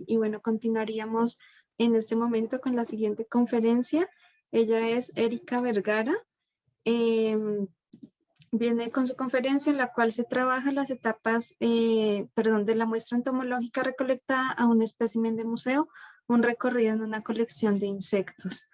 Y bueno, continuaríamos en este momento con la siguiente conferencia. Ella es Erika Vergara. Viene con su conferencia en la cual se trabaja las etapas, de la muestra entomológica recolectada a un espécimen de museo, un recorrido en una colección de insectos.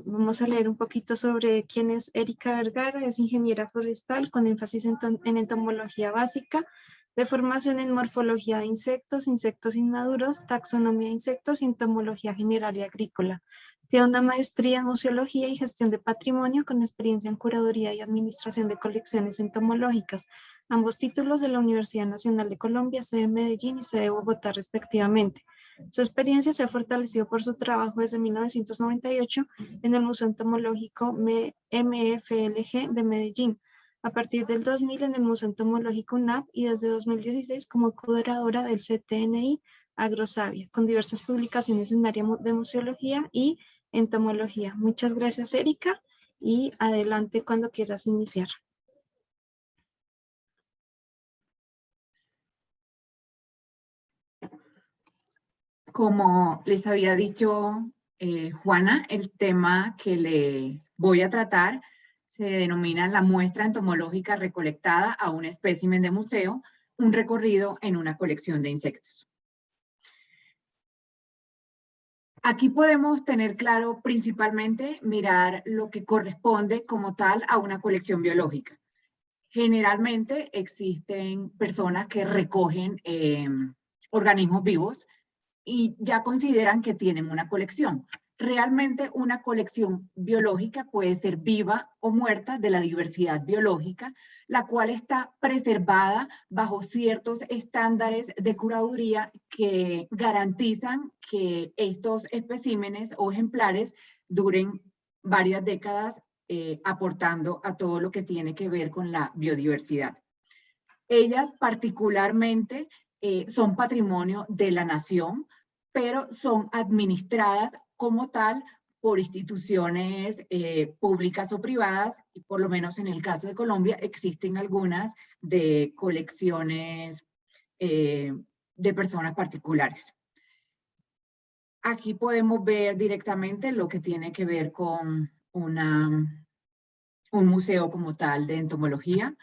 Vamos a leer un poquito sobre quién es Erika Vergara. Es ingeniera forestal con énfasis en entomología básica, de formación en morfología de insectos, insectos inmaduros, taxonomía de insectos y entomología general y agrícola. Tiene una maestría en museología y gestión de patrimonio con experiencia en curaduría y administración de colecciones entomológicas, ambos títulos de la Universidad Nacional de Colombia, sede Medellín y sede Bogotá respectivamente. Su experiencia se ha fortalecido por su trabajo desde 1998 en el Museo Entomológico MFLG de Medellín, a partir del 2000 en el Museo Entomológico UNAP y desde 2016 como curadora del CTNI Agrosavia, con diversas publicaciones en área de museología y entomología. Muchas gracias, Erika, y adelante cuando quieras iniciar. Como les había dicho Juana, el tema que les voy a tratar se denomina la muestra entomológica recolectada a un espécimen de museo, un recorrido en una colección de insectos. Aquí podemos tener claro principalmente mirar lo que corresponde como tal a una colección biológica. Generalmente existen personas que recogen organismos vivos y ya consideran que tienen una colección. Realmente una colección biológica puede ser viva o muerta de la diversidad biológica, la cual está preservada bajo ciertos estándares de curaduría que garantizan que estos especímenes o ejemplares duren varias décadas aportando a todo lo que tiene que ver con la biodiversidad. Ellas particularmente son patrimonio de la nación, pero son administradas como tal por instituciones públicas o privadas, y por lo menos en el caso de Colombia existen algunas de colecciones de personas particulares. Aquí podemos ver directamente lo que tiene que ver con un museo como tal de entomología.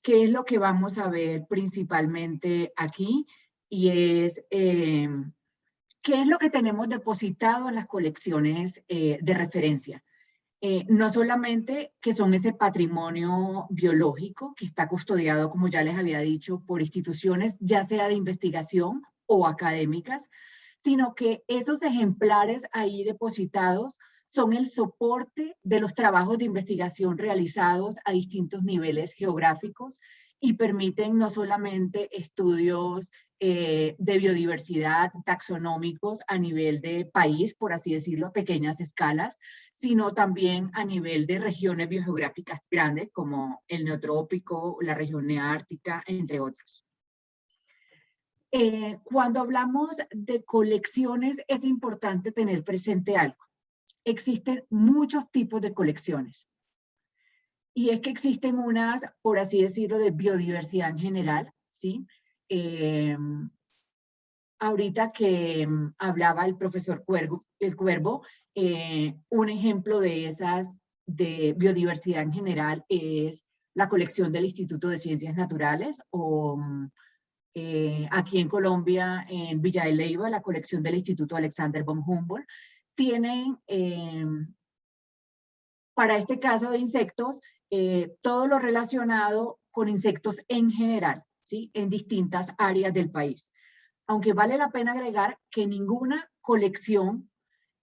¿Qué es lo que vamos a ver principalmente aquí? Y es qué es lo que tenemos depositado en las colecciones de referencia. No solamente que son ese patrimonio biológico que está custodiado, como ya les había dicho, por instituciones, ya sea de investigación o académicas, sino que esos ejemplares ahí depositados son el soporte de los trabajos de investigación realizados a distintos niveles geográficos y permiten no solamente estudios de biodiversidad taxonómicos a nivel de país, por así decirlo, a pequeñas escalas, sino también a nivel de regiones biogeográficas grandes como el neotrópico, la región neártica, entre otros. Cuando hablamos de colecciones es importante tener presente algo. Existen muchos tipos de colecciones. Y es que existen unas, por así decirlo, de biodiversidad en general, ¿sí? Ahorita que hablaba el profesor Cuervo, un ejemplo de esas de biodiversidad en general es la colección del Instituto de Ciencias Naturales o aquí en Colombia, en Villa de Leyva, la colección del Instituto Alexander von Humboldt, tienen, para este caso de insectos, todo lo relacionado con insectos en general, ¿sí? En distintas áreas del país. Aunque vale la pena agregar que ninguna colección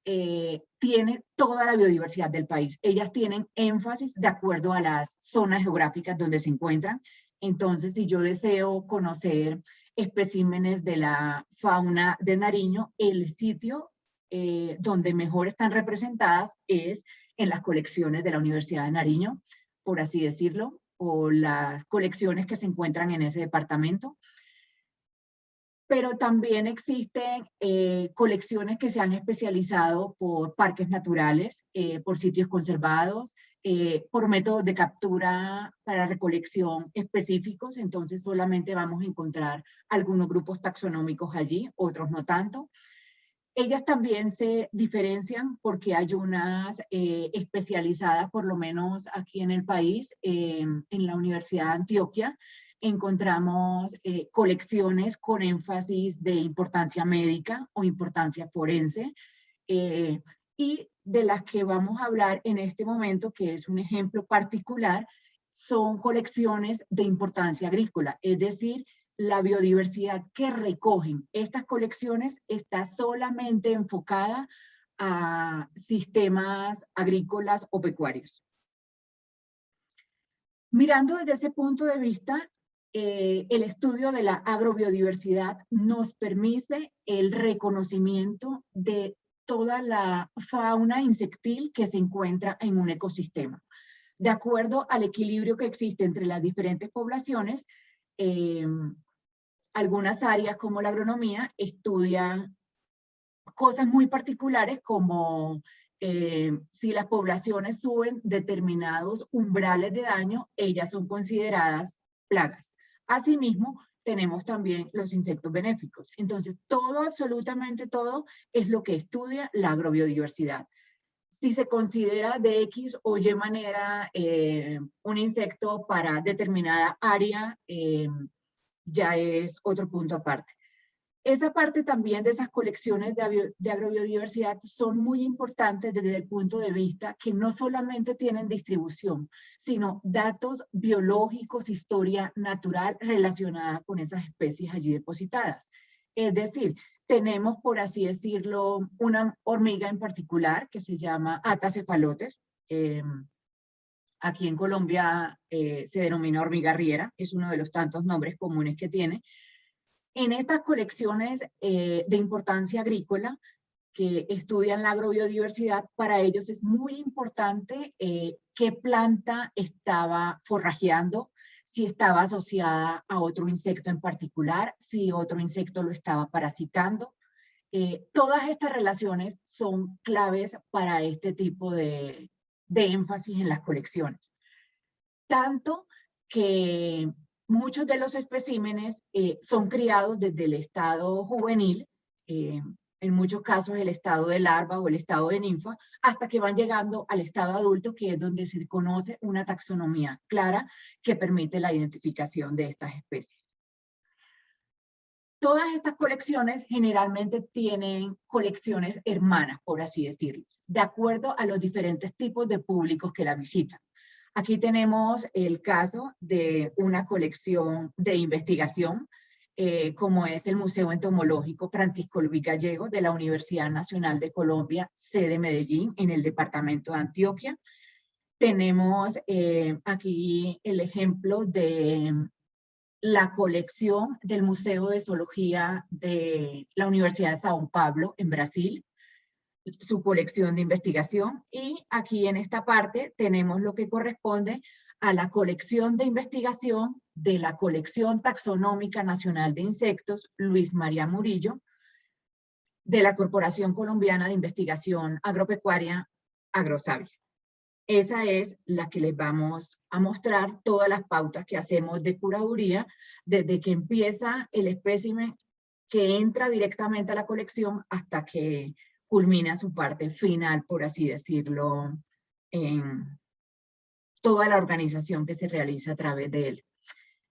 tiene toda la biodiversidad del país. Ellas tienen énfasis de acuerdo a las zonas geográficas donde se encuentran. Entonces, si yo deseo conocer especímenes de la fauna de Nariño, el sitio donde mejor están representadas es en las colecciones de la Universidad de Nariño, por así decirlo, o las colecciones que se encuentran en ese departamento. Pero también existen colecciones que se han especializado por parques naturales, por sitios conservados, por métodos de captura para recolección específicos, entonces solamente vamos a encontrar algunos grupos taxonómicos allí, otros no tanto. Ellas también se diferencian porque hay unas especializadas, por lo menos aquí en el país, en la Universidad de Antioquia, encontramos colecciones con énfasis de importancia médica o importancia forense, y de las que vamos a hablar en este momento, que es un ejemplo particular, son colecciones de importancia agrícola, es decir, la biodiversidad que recogen estas colecciones está solamente enfocada a sistemas agrícolas o pecuarios. Mirando desde ese punto de vista, el estudio de la agrobiodiversidad nos permite el reconocimiento de toda la fauna insectil que se encuentra en un ecosistema. De acuerdo al equilibrio que existe entre las diferentes poblaciones, algunas áreas como la agronomía estudian cosas muy particulares como si las poblaciones suben determinados umbrales de daño, ellas son consideradas plagas. Asimismo, tenemos también los insectos benéficos. Entonces, todo, absolutamente todo, es lo que estudia la agrobiodiversidad. Si se considera de X o Y manera un insecto para determinada área, ya es otro punto aparte. Esa parte también de esas colecciones de agrobiodiversidad son muy importantes desde el punto de vista que no solamente tienen distribución, sino datos biológicos, historia natural relacionada con esas especies allí depositadas. Es decir, tenemos, por así decirlo, una hormiga en particular que se llama Atta cephalotes. Aquí en Colombia se denomina hormiga riera, es uno de los tantos nombres comunes que tiene. En estas colecciones de importancia agrícola que estudian la agrobiodiversidad, para ellos es muy importante qué planta estaba forrajeando, si estaba asociada a otro insecto en particular, si otro insecto lo estaba parasitando. Todas estas relaciones son claves para este tipo de énfasis en las colecciones. Tanto que muchos de los especímenes son criados desde el estado juvenil, en muchos casos el estado de larva o el estado de ninfa, hasta que van llegando al estado adulto, que es donde se conoce una taxonomía clara que permite la identificación de estas especies. Todas estas colecciones generalmente tienen colecciones hermanas, por así decirlo, de acuerdo a los diferentes tipos de públicos que la visitan. Aquí tenemos el caso de una colección de investigación, como es el Museo Entomológico Francisco Luis Gallego de la Universidad Nacional de Colombia, sede Medellín, en el departamento de Antioquia. Tenemos aquí el ejemplo de la colección del Museo de Zoología de la Universidad de São Paulo, en Brasil, su colección de investigación, y aquí en esta parte tenemos lo que corresponde a la colección de investigación de la Colección Taxonómica Nacional de Insectos Luis María Murillo, de la Corporación Colombiana de Investigación Agropecuaria, Agrosavia. Esa es la que les vamos a mostrar todas las pautas que hacemos de curaduría desde que empieza el espécimen que entra directamente a la colección hasta que culmina su parte final, por así decirlo, en toda la organización que se realiza a través de él.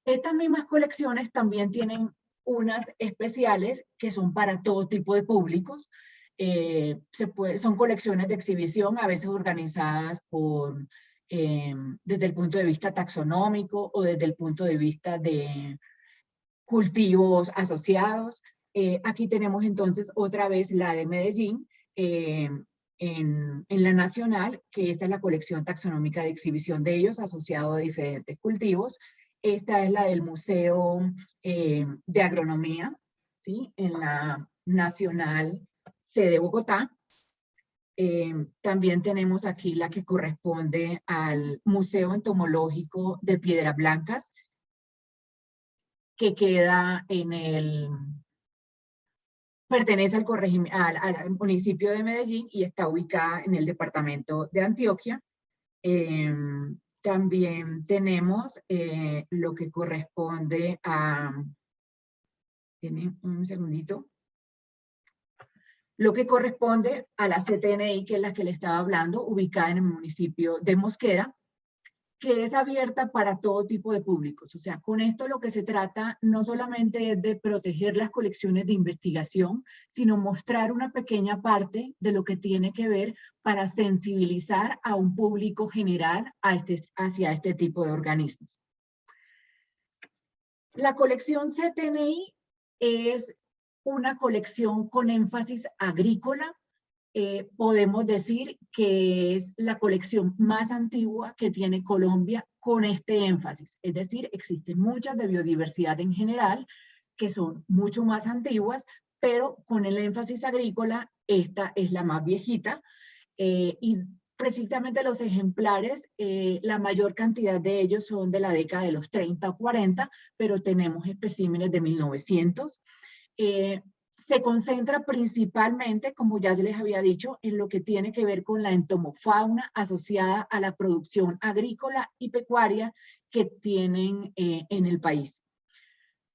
Estas mismas colecciones también tienen unas especiales que son para todo tipo de públicos. Son colecciones de exhibición, a veces organizadas por, desde el punto de vista taxonómico o desde el punto de vista de cultivos asociados. Aquí tenemos entonces otra vez la de Medellín, en la Nacional, que esta es la colección taxonómica de exhibición de ellos, asociado a diferentes cultivos. Esta es la del Museo de Agronomía, ¿sí? En la Nacional sede Bogotá. También tenemos aquí la que corresponde al Museo Entomológico de Piedras Blancas, que queda en el, pertenece al municipio de Medellín y está ubicada en el departamento de Antioquia. También tenemos lo que corresponde a, tienen un segundito, lo que corresponde a la CTNI, que es la que le estaba hablando, ubicada en el municipio de Mosquera, que es abierta para todo tipo de públicos. O sea, con esto lo que se trata no solamente es de proteger las colecciones de investigación, sino mostrar una pequeña parte de lo que tiene que ver para sensibilizar a un público general hacia este tipo de organismos. La colección CTNI es una colección con énfasis agrícola. Podemos decir que es la colección más antigua que tiene Colombia con este énfasis. Es decir, existen muchas de biodiversidad en general que son mucho más antiguas, pero con el énfasis agrícola, esta es la más viejita. Y precisamente los ejemplares, la mayor cantidad de ellos son de la década de los 30 o 40, pero tenemos especímenes de 1900. Se concentra principalmente, como ya se les había dicho, en lo que tiene que ver con la entomofauna asociada a la producción agrícola y pecuaria que tienen en el país.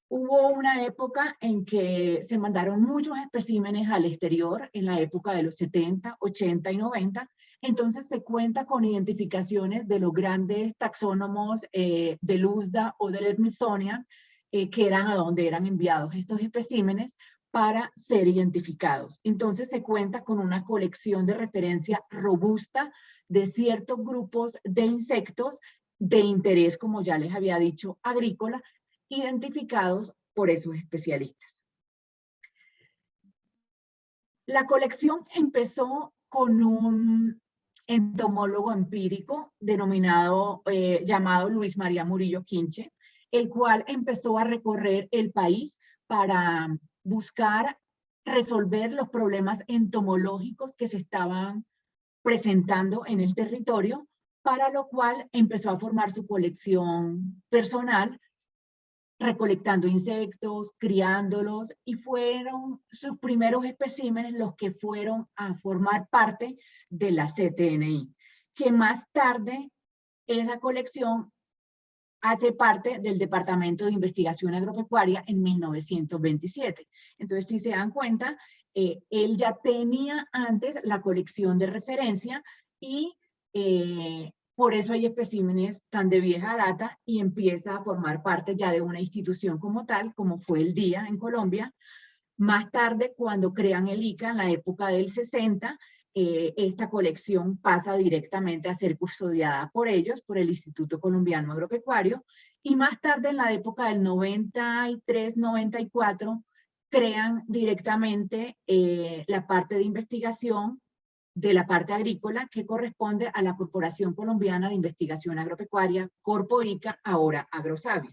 Hubo una época en que se mandaron muchos especímenes al exterior, en la época de los 70, 80 y 90. Entonces se cuenta con identificaciones de los grandes taxónomos del USDA o del Smithsonian, que eran a donde eran enviados estos especímenes para ser identificados. Entonces se cuenta con una colección de referencia robusta de ciertos grupos de insectos de interés, como ya les había dicho, agrícola, identificados por esos especialistas. La colección empezó con un entomólogo empírico denominado, llamado Luis María Murillo Quinche, el cual empezó a recorrer el país para buscar resolver los problemas entomológicos que se estaban presentando en el territorio, para lo cual empezó a formar su colección personal, recolectando insectos, criándolos, y fueron sus primeros especímenes los que fueron a formar parte de la CTNI, que más tarde esa colección hace parte del Departamento de Investigación Agropecuaria en 1927. Entonces, si se dan cuenta, él ya tenía antes la colección de referencia y por eso hay especímenes tan de vieja data y empieza a formar parte ya de una institución como tal, como fue el DIA en Colombia. Más tarde, cuando crean el ICA, en la época del 60, esta colección pasa directamente a ser custodiada por ellos, por el Instituto Colombiano Agropecuario, y más tarde, en la época del 93-94, crean directamente la parte de investigación de la parte agrícola, que corresponde a la Corporación Colombiana de Investigación Agropecuaria, Corpo ICA, ahora Agrosavia.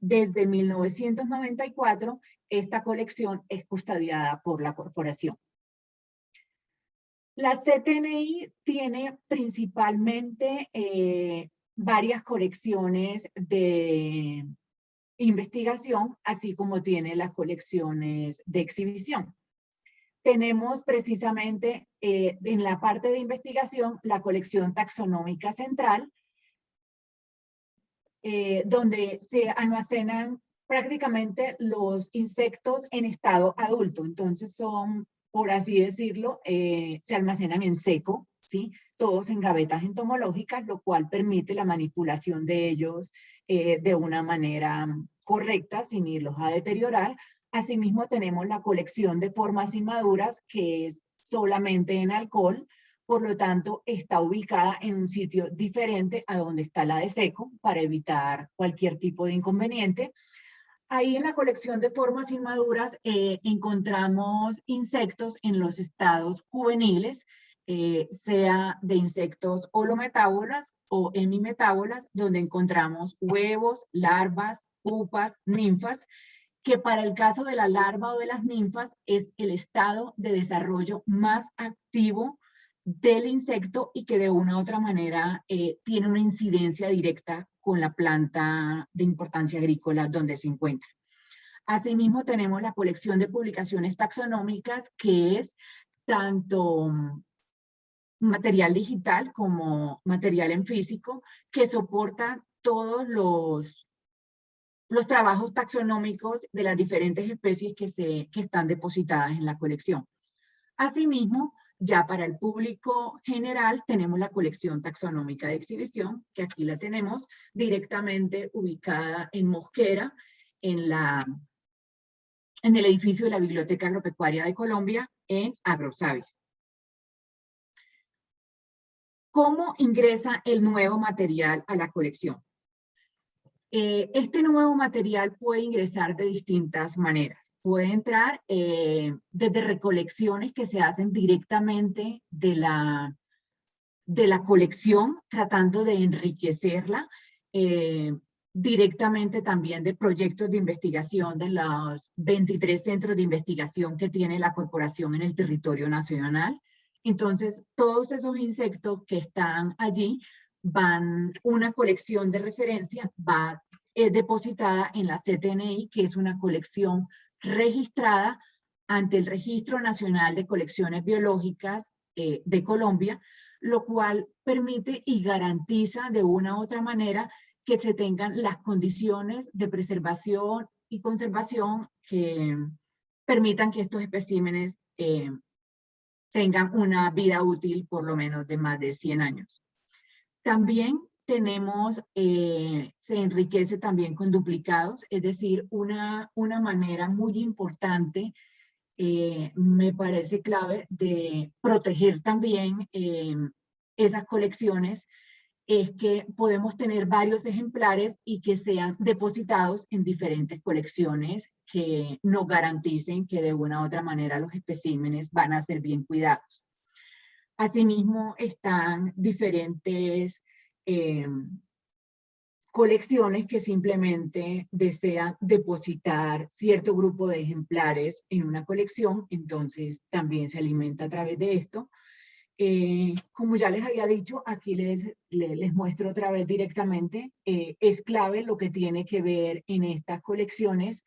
Desde 1994, esta colección es custodiada por la corporación. La CTNI tiene principalmente varias colecciones de investigación, así como tiene las colecciones de exhibición. Tenemos precisamente en la parte de investigación la colección taxonómica central, donde se almacenan prácticamente los insectos en estado adulto. Entonces son, por así decirlo, se almacenan en seco, ¿sí? Todos en gavetas entomológicas, lo cual permite la manipulación de ellos de una manera correcta, sin irlos a deteriorar. Asimismo, tenemos la colección de formas inmaduras, que es solamente en alcohol, por lo tanto, está ubicada en un sitio diferente a donde está la de seco, para evitar cualquier tipo de inconveniente. Ahí en la colección de formas inmaduras encontramos insectos en los estados juveniles, sea de insectos holometábolas o hemimetábolas, donde encontramos huevos, larvas, pupas, ninfas, que para el caso de la larva o de las ninfas es el estado de desarrollo más activo del insecto y que de una u otra manera tiene una incidencia directa con la planta de importancia agrícola donde se encuentra. Asimismo, tenemos la colección de publicaciones taxonómicas, que es tanto material digital como material en físico que soporta todos los trabajos taxonómicos de las diferentes especies que están depositadas en la colección. Asimismo, ya para el público general tenemos la colección taxonómica de exhibición, que aquí la tenemos directamente ubicada en Mosquera, en el edificio de la Biblioteca Agropecuaria de Colombia, en Agrosavia. ¿Cómo ingresa el nuevo material a la colección? Este nuevo material puede ingresar de distintas maneras. Puede entrar desde recolecciones que se hacen directamente de la colección, tratando de enriquecerla, directamente también de proyectos de investigación de los 23 centros de investigación que tiene la corporación en el territorio nacional. Entonces, todos esos insectos que están allí una colección de referencia es depositada en la CTNI, que es una colección registrada ante el Registro Nacional de Colecciones Biológicas de Colombia, lo cual permite y garantiza de una u otra manera que se tengan las condiciones de preservación y conservación que permitan que estos especímenes tengan una vida útil por lo menos de más de 100 años. También tenemos, se enriquece también con duplicados, es decir, una manera muy importante, me parece clave, de proteger también esas colecciones, es que podemos tener varios ejemplares y que sean depositados en diferentes colecciones que nos garanticen que de una u otra manera los especímenes van a ser bien cuidados. Asimismo, están diferentes colecciones que simplemente desean depositar cierto grupo de ejemplares en una colección, entonces también se alimenta a través de esto. Como ya les había dicho, aquí les muestro otra vez directamente, es clave lo que tiene que ver en estas colecciones,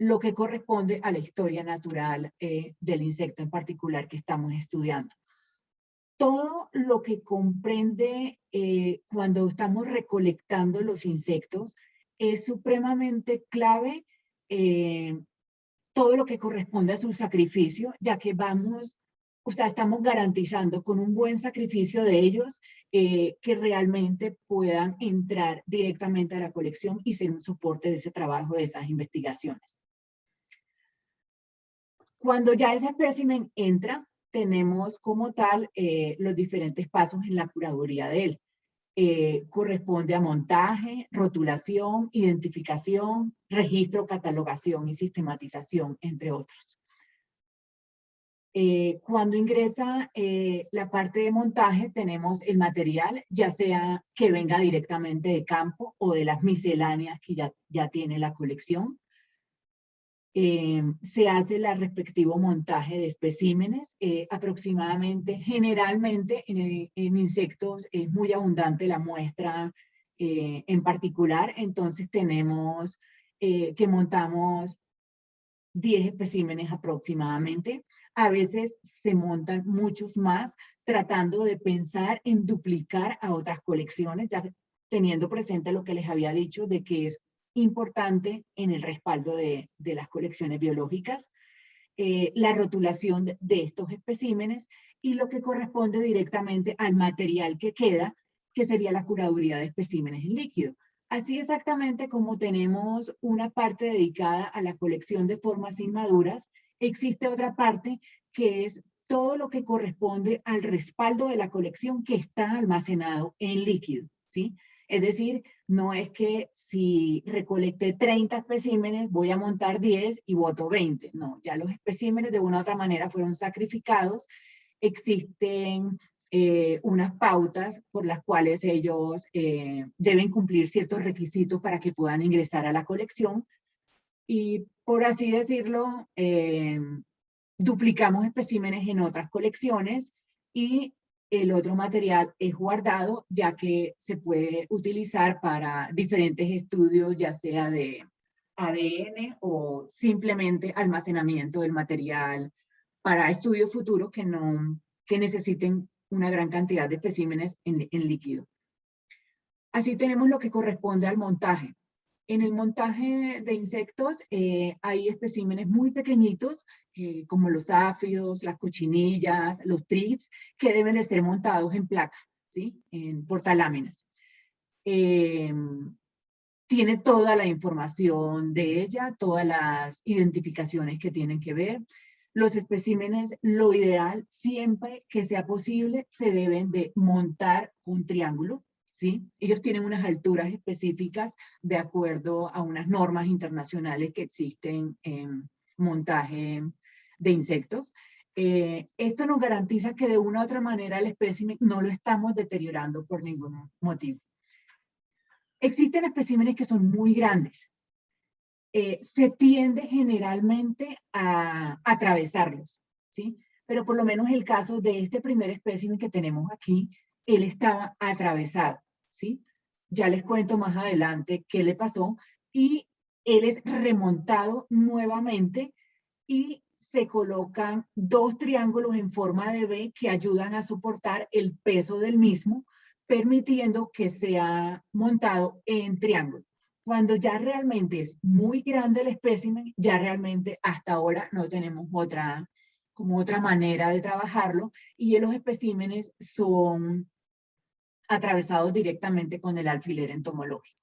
lo que corresponde a la historia natural del insecto en particular que estamos estudiando. Todo lo que comprende cuando estamos recolectando los insectos es supremamente clave, todo lo que corresponde a su sacrificio, ya que estamos garantizando con un buen sacrificio de ellos que realmente puedan entrar directamente a la colección y ser un soporte de ese trabajo, de esas investigaciones. Cuando ya ese espécimen entra, tenemos como tal los diferentes pasos en la curaduría de él. Corresponde a montaje, rotulación, identificación, registro, catalogación y sistematización, entre otros. Cuando ingresa la parte de montaje, tenemos el material, ya sea que venga directamente de campo o de las misceláneas que ya tiene la colección. Se hace el respectivo montaje de especímenes, aproximadamente, generalmente en insectos es muy abundante la muestra en particular, entonces tenemos que montamos 10 especímenes aproximadamente. A veces se montan muchos más, tratando de pensar en duplicar a otras colecciones, ya teniendo presente lo que les había dicho de que es importante en el respaldo de las colecciones biológicas, la rotulación de estos especímenes y lo que corresponde directamente al material que queda, que sería la curaduría de especímenes en líquido. Así exactamente como tenemos una parte dedicada a la colección de formas inmaduras, existe otra parte que es todo lo que corresponde al respaldo de la colección que está almacenado en líquido, ¿sí? Es decir, no es que si recolecté 30 especímenes voy a montar 10 y boto 20. No, ya los especímenes de una u otra manera fueron sacrificados. Existen unas pautas por las cuales ellos deben cumplir ciertos requisitos para que puedan ingresar a la colección. Y por así decirlo, duplicamos especímenes en otras colecciones y el otro material es guardado, ya que se puede utilizar para diferentes estudios, ya sea de ADN o simplemente almacenamiento del material para estudios futuros que que necesiten una gran cantidad de especímenes en líquido. Así tenemos lo que corresponde al montaje. En el montaje de insectos hay especímenes muy pequeñitos, como los áfidos, las cochinillas, los trips, que deben de ser montados en placa, ¿sí? En portaláminas. Tiene toda la información de ella, todas las identificaciones que tienen que ver. Los especímenes, lo ideal, siempre que sea posible, se deben de montar con triángulo, ¿sí? Ellos tienen unas alturas específicas de acuerdo a unas normas internacionales que existen en montaje de insectos. Esto nos garantiza que de una u otra manera el espécimen no lo estamos deteriorando por ningún motivo. Existen especímenes que son muy grandes. Se tiende generalmente a atravesarlos, ¿sí? Pero por lo menos el caso de este primer espécimen que tenemos aquí, él estaba atravesado, ¿sí? Ya les cuento más adelante qué le pasó, y él es remontado nuevamente y se colocan dos triángulos en forma de V que ayudan a soportar el peso del mismo, permitiendo que sea montado en triángulo. Cuando ya realmente es muy grande el espécimen, ya realmente hasta ahora no tenemos otra manera de trabajarlo, y los especímenes son atravesados directamente con el alfiler entomológico.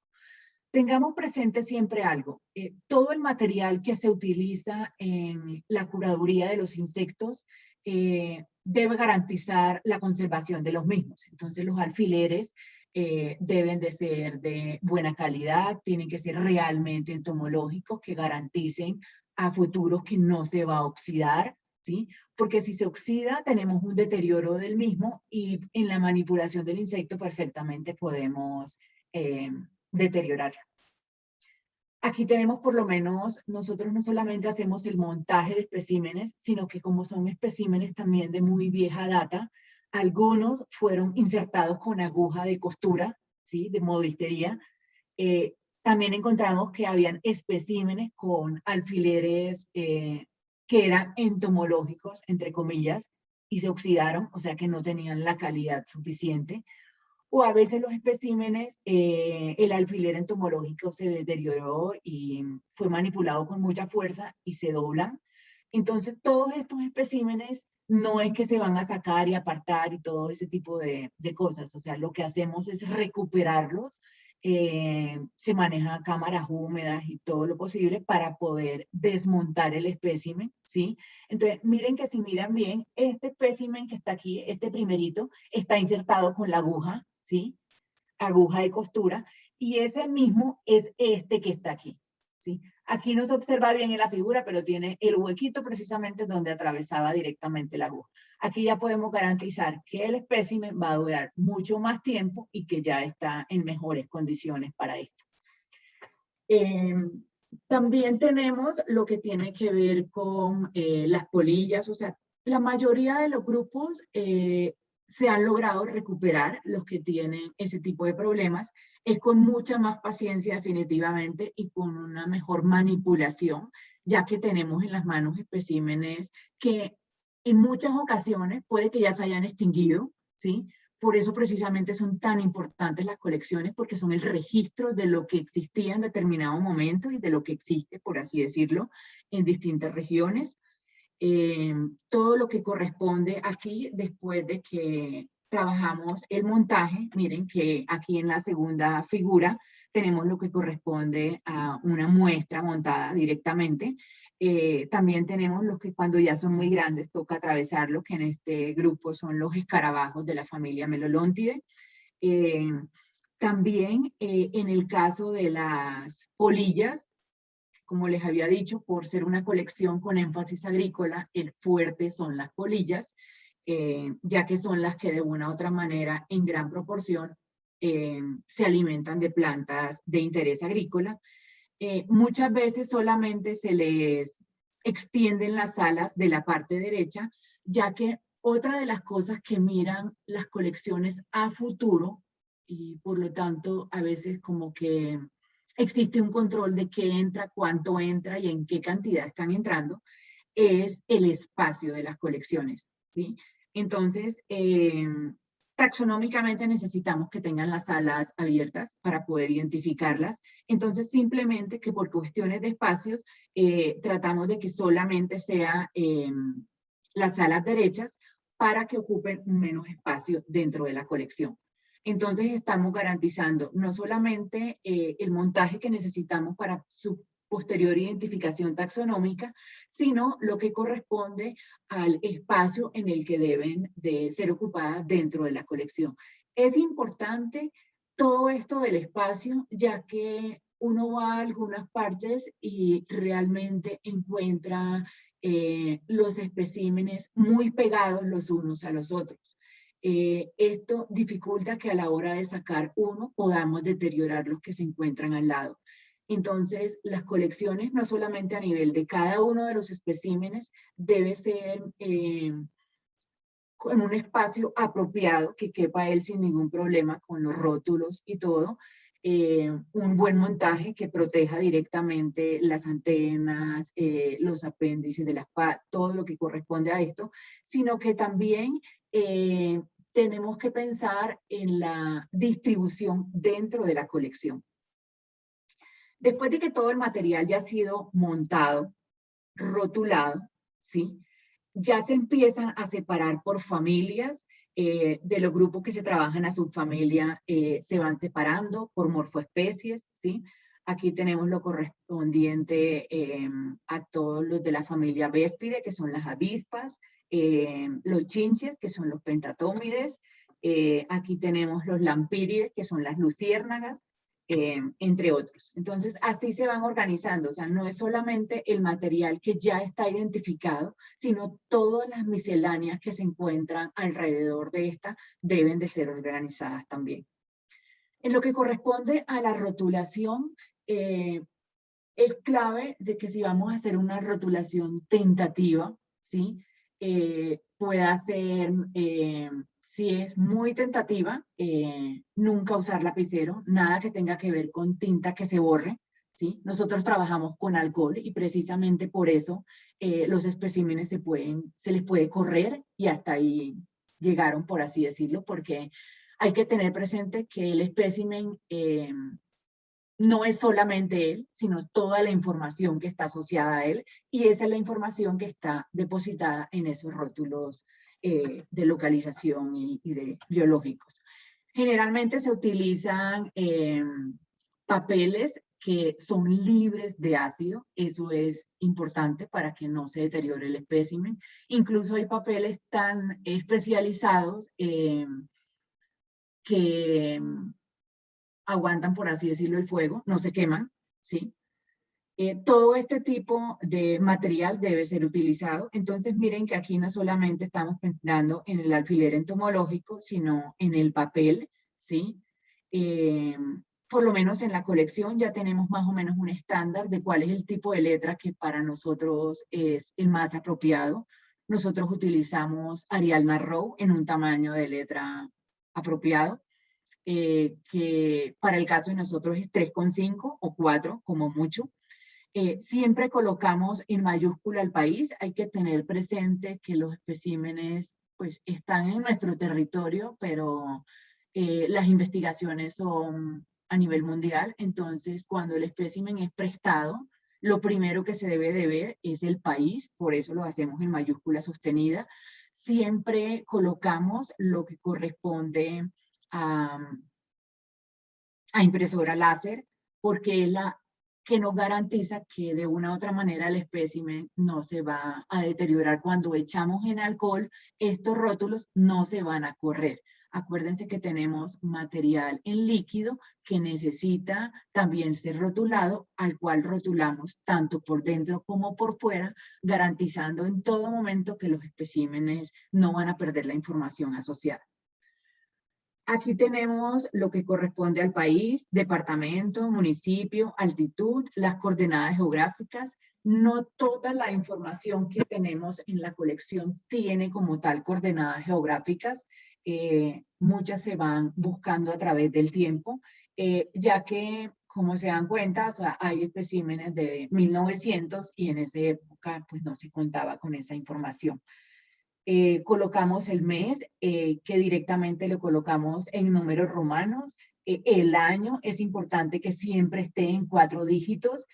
Tengamos presente siempre algo, todo el material que se utiliza en la curaduría de los insectos debe garantizar la conservación de los mismos. Entonces los alfileres deben de ser de buena calidad, tienen que ser realmente entomológicos, que garanticen a futuros que no se va a oxidar, ¿sí? Porque si se oxida tenemos un deterioro del mismo, y en la manipulación del insecto perfectamente podemos deteriorarla. Aquí tenemos, por lo menos, nosotros no solamente hacemos el montaje de especímenes, sino que como son especímenes también de muy vieja data, algunos fueron insertados con aguja de costura, ¿sí? De modistería. También encontramos que habían especímenes con alfileres que eran entomológicos, entre comillas, y se oxidaron, o sea que no tenían la calidad suficiente. O a veces los especímenes, el alfiler entomológico se deterioró y fue manipulado con mucha fuerza y se doblan. Entonces, todos estos especímenes no es que se van a sacar y apartar y todo ese tipo de cosas. O sea, lo que hacemos es recuperarlos. Se manejan cámaras húmedas y todo lo posible para poder desmontar el espécimen, ¿sí? Entonces, miren que si miran bien, este espécimen que está aquí, este primerito, está insertado con la aguja, ¿sí? Aguja de costura, y ese mismo es este que está aquí, ¿sí? Aquí no se observa bien en la figura, pero tiene el huequito precisamente donde atravesaba directamente la aguja. Aquí ya podemos garantizar que el espécimen va a durar mucho más tiempo y que ya está en mejores condiciones para esto. También tenemos lo que tiene que ver con las polillas, o sea, la mayoría de los grupos se han logrado recuperar, los que tienen ese tipo de problemas, es con mucha más paciencia definitivamente y con una mejor manipulación, ya que tenemos en las manos especímenes que en muchas ocasiones puede que ya se hayan extinguido, ¿sí? Por eso precisamente son tan importantes las colecciones, porque son el registro de lo que existía en determinado momento y de lo que existe, por así decirlo, en distintas regiones. Todo lo que corresponde aquí, después de que trabajamos el montaje, miren que aquí en la segunda figura tenemos lo que corresponde a una muestra montada directamente. También tenemos los que cuando ya son muy grandes toca atravesarlos, que en este grupo son los escarabajos de la familia Melolontidae. También en el caso de las polillas, como les había dicho, por ser una colección con énfasis agrícola, el fuerte son las polillas, ya que son las que de una u otra manera, en gran proporción, se alimentan de plantas de interés agrícola. Muchas veces solamente se les extienden las alas de la parte derecha, ya que otra de las cosas que miran las colecciones a futuro, y por lo tanto a veces como que existe un control de qué entra, cuánto entra y en qué cantidad están entrando, es el espacio de las colecciones, ¿sí? Entonces, taxonómicamente necesitamos que tengan las salas abiertas para poder identificarlas. Entonces, simplemente que por cuestiones de espacios, tratamos de que solamente sea las salas derechas para que ocupen menos espacio dentro de la colección. Entonces, estamos garantizando no solamente el montaje que necesitamos para su posterior identificación taxonómica, sino lo que corresponde al espacio en el que deben de ser ocupadas dentro de la colección. Es importante todo esto del espacio, ya que uno va a algunas partes y realmente encuentra los especímenes muy pegados los unos a los otros. Esto dificulta que a la hora de sacar uno podamos deteriorar los que se encuentran al lado. Entonces, las colecciones, no solamente a nivel de cada uno de los especímenes, debe ser con un espacio apropiado que quepa él sin ningún problema, con los rótulos y todo. Un buen montaje que proteja directamente las antenas, los apéndices de las patas, todo lo que corresponde a esto, sino que también tenemos que pensar en la distribución dentro de la colección. Después de que todo el material ya ha sido montado, rotulado, ¿sí? Ya se empiezan a separar por familias. De los grupos que se trabajan a subfamilia se van separando por morfoespecies, ¿sí? Aquí tenemos lo correspondiente a todos los de la familia Véspide, que son las avispas, los chinches, que son los pentatómides, aquí tenemos los lampírides, que son las luciérnagas, entre otros. Entonces, así se van organizando, o sea, no es solamente el material que ya está identificado, sino todas las misceláneas que se encuentran alrededor de esta deben de ser organizadas también. En lo que corresponde a la rotulación, es clave de que si vamos a hacer una rotulación tentativa, ¿sí? Pueda ser, si es muy tentativa, nunca usar lapicero, nada que tenga que ver con tinta que se borre, ¿sí? Nosotros trabajamos con alcohol y precisamente por eso los especímenes se les puede correr y hasta ahí llegaron, por así decirlo, porque hay que tener presente que el espécimen no es solamente él, sino toda la información que está asociada a él, y esa es la información que está depositada en esos rótulos de localización y de biológicos. Generalmente se utilizan papeles que son libres de ácido, eso es importante para que no se deteriore el espécimen. Incluso hay papeles tan especializados que aguantan, por así decirlo, el fuego, no se queman, ¿sí? Todo este tipo de material debe ser utilizado. Entonces, miren que aquí no solamente estamos pensando en el alfiler entomológico, sino en el papel, ¿sí? Por lo menos en la colección ya tenemos más o menos un estándar de cuál es el tipo de letra que para nosotros es el más apropiado. Nosotros utilizamos Arial Narrow en un tamaño de letra apropiado. Que para el caso de nosotros es 3,5 o 4 como mucho. Siempre colocamos en mayúscula el país. Hay que tener presente que los especímenes pues, están en nuestro territorio, pero las investigaciones son a nivel mundial. Entonces, cuando el espécimen es prestado, lo primero que se debe de ver es el país, por eso lo hacemos en mayúscula sostenida. Siempre colocamos lo que corresponde a impresora láser, porque es la que nos garantiza que de una u otra manera el espécimen no se va a deteriorar. Cuando echamos en alcohol, estos rótulos no se van a correr. Acuérdense que tenemos material en líquido que necesita también ser rotulado, al cual rotulamos tanto por dentro como por fuera, garantizando en todo momento que los especímenes no van a perder la información asociada. Aquí tenemos lo que corresponde al país, departamento, municipio, altitud, las coordenadas geográficas. No toda la información que tenemos en la colección tiene como tal coordenadas geográficas. Muchas se van buscando a través del tiempo, ya que, como se dan cuenta, o sea, hay especímenes de 1900 y en esa época pues no se contaba con esa información. colocamos el mes, que directamente lo colocamos en números romanos. El año es importante que siempre esté en 4 dígitos.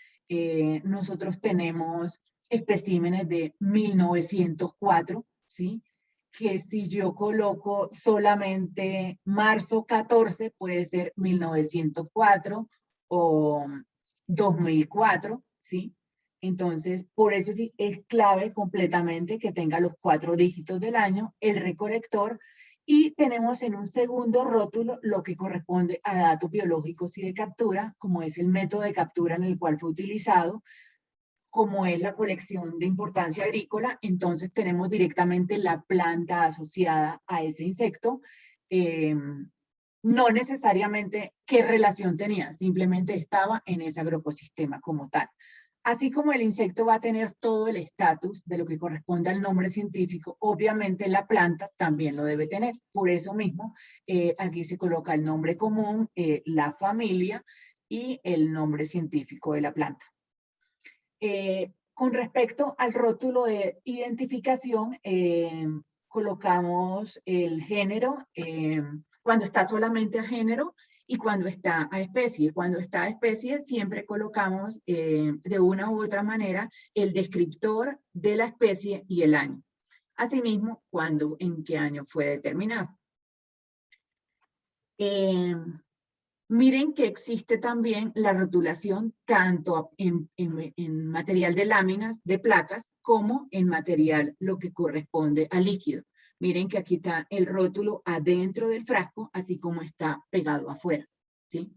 Nosotros tenemos especímenes de 1904, ¿sí? Que si yo coloco solamente marzo 14, puede ser 1904 o 2004, ¿sí? Entonces, por eso sí es clave completamente que tenga los 4 dígitos del año, el recolector, y tenemos en un segundo rótulo lo que corresponde a datos biológicos y de captura, como es el método de captura en el cual fue utilizado, como es la colección de importancia agrícola. Entonces tenemos directamente la planta asociada a ese insecto. No necesariamente qué relación tenía, simplemente estaba en ese agroecosistema como tal. Así como el insecto va a tener todo el estatus de lo que corresponde al nombre científico, obviamente la planta también lo debe tener. Por eso mismo, aquí se coloca el nombre común, la familia y el nombre científico de la planta. Con respecto al rótulo de identificación, colocamos el género cuando está solamente a género y cuando está a especie. Cuando está a especie siempre colocamos de una u otra manera el descriptor de la especie y el año. Asimismo, en qué año fue determinado. Miren que existe también la rotulación tanto en material de láminas, de placas, como en material lo que corresponde a líquido. Miren que aquí está el rótulo adentro del frasco, así como está pegado afuera, ¿sí?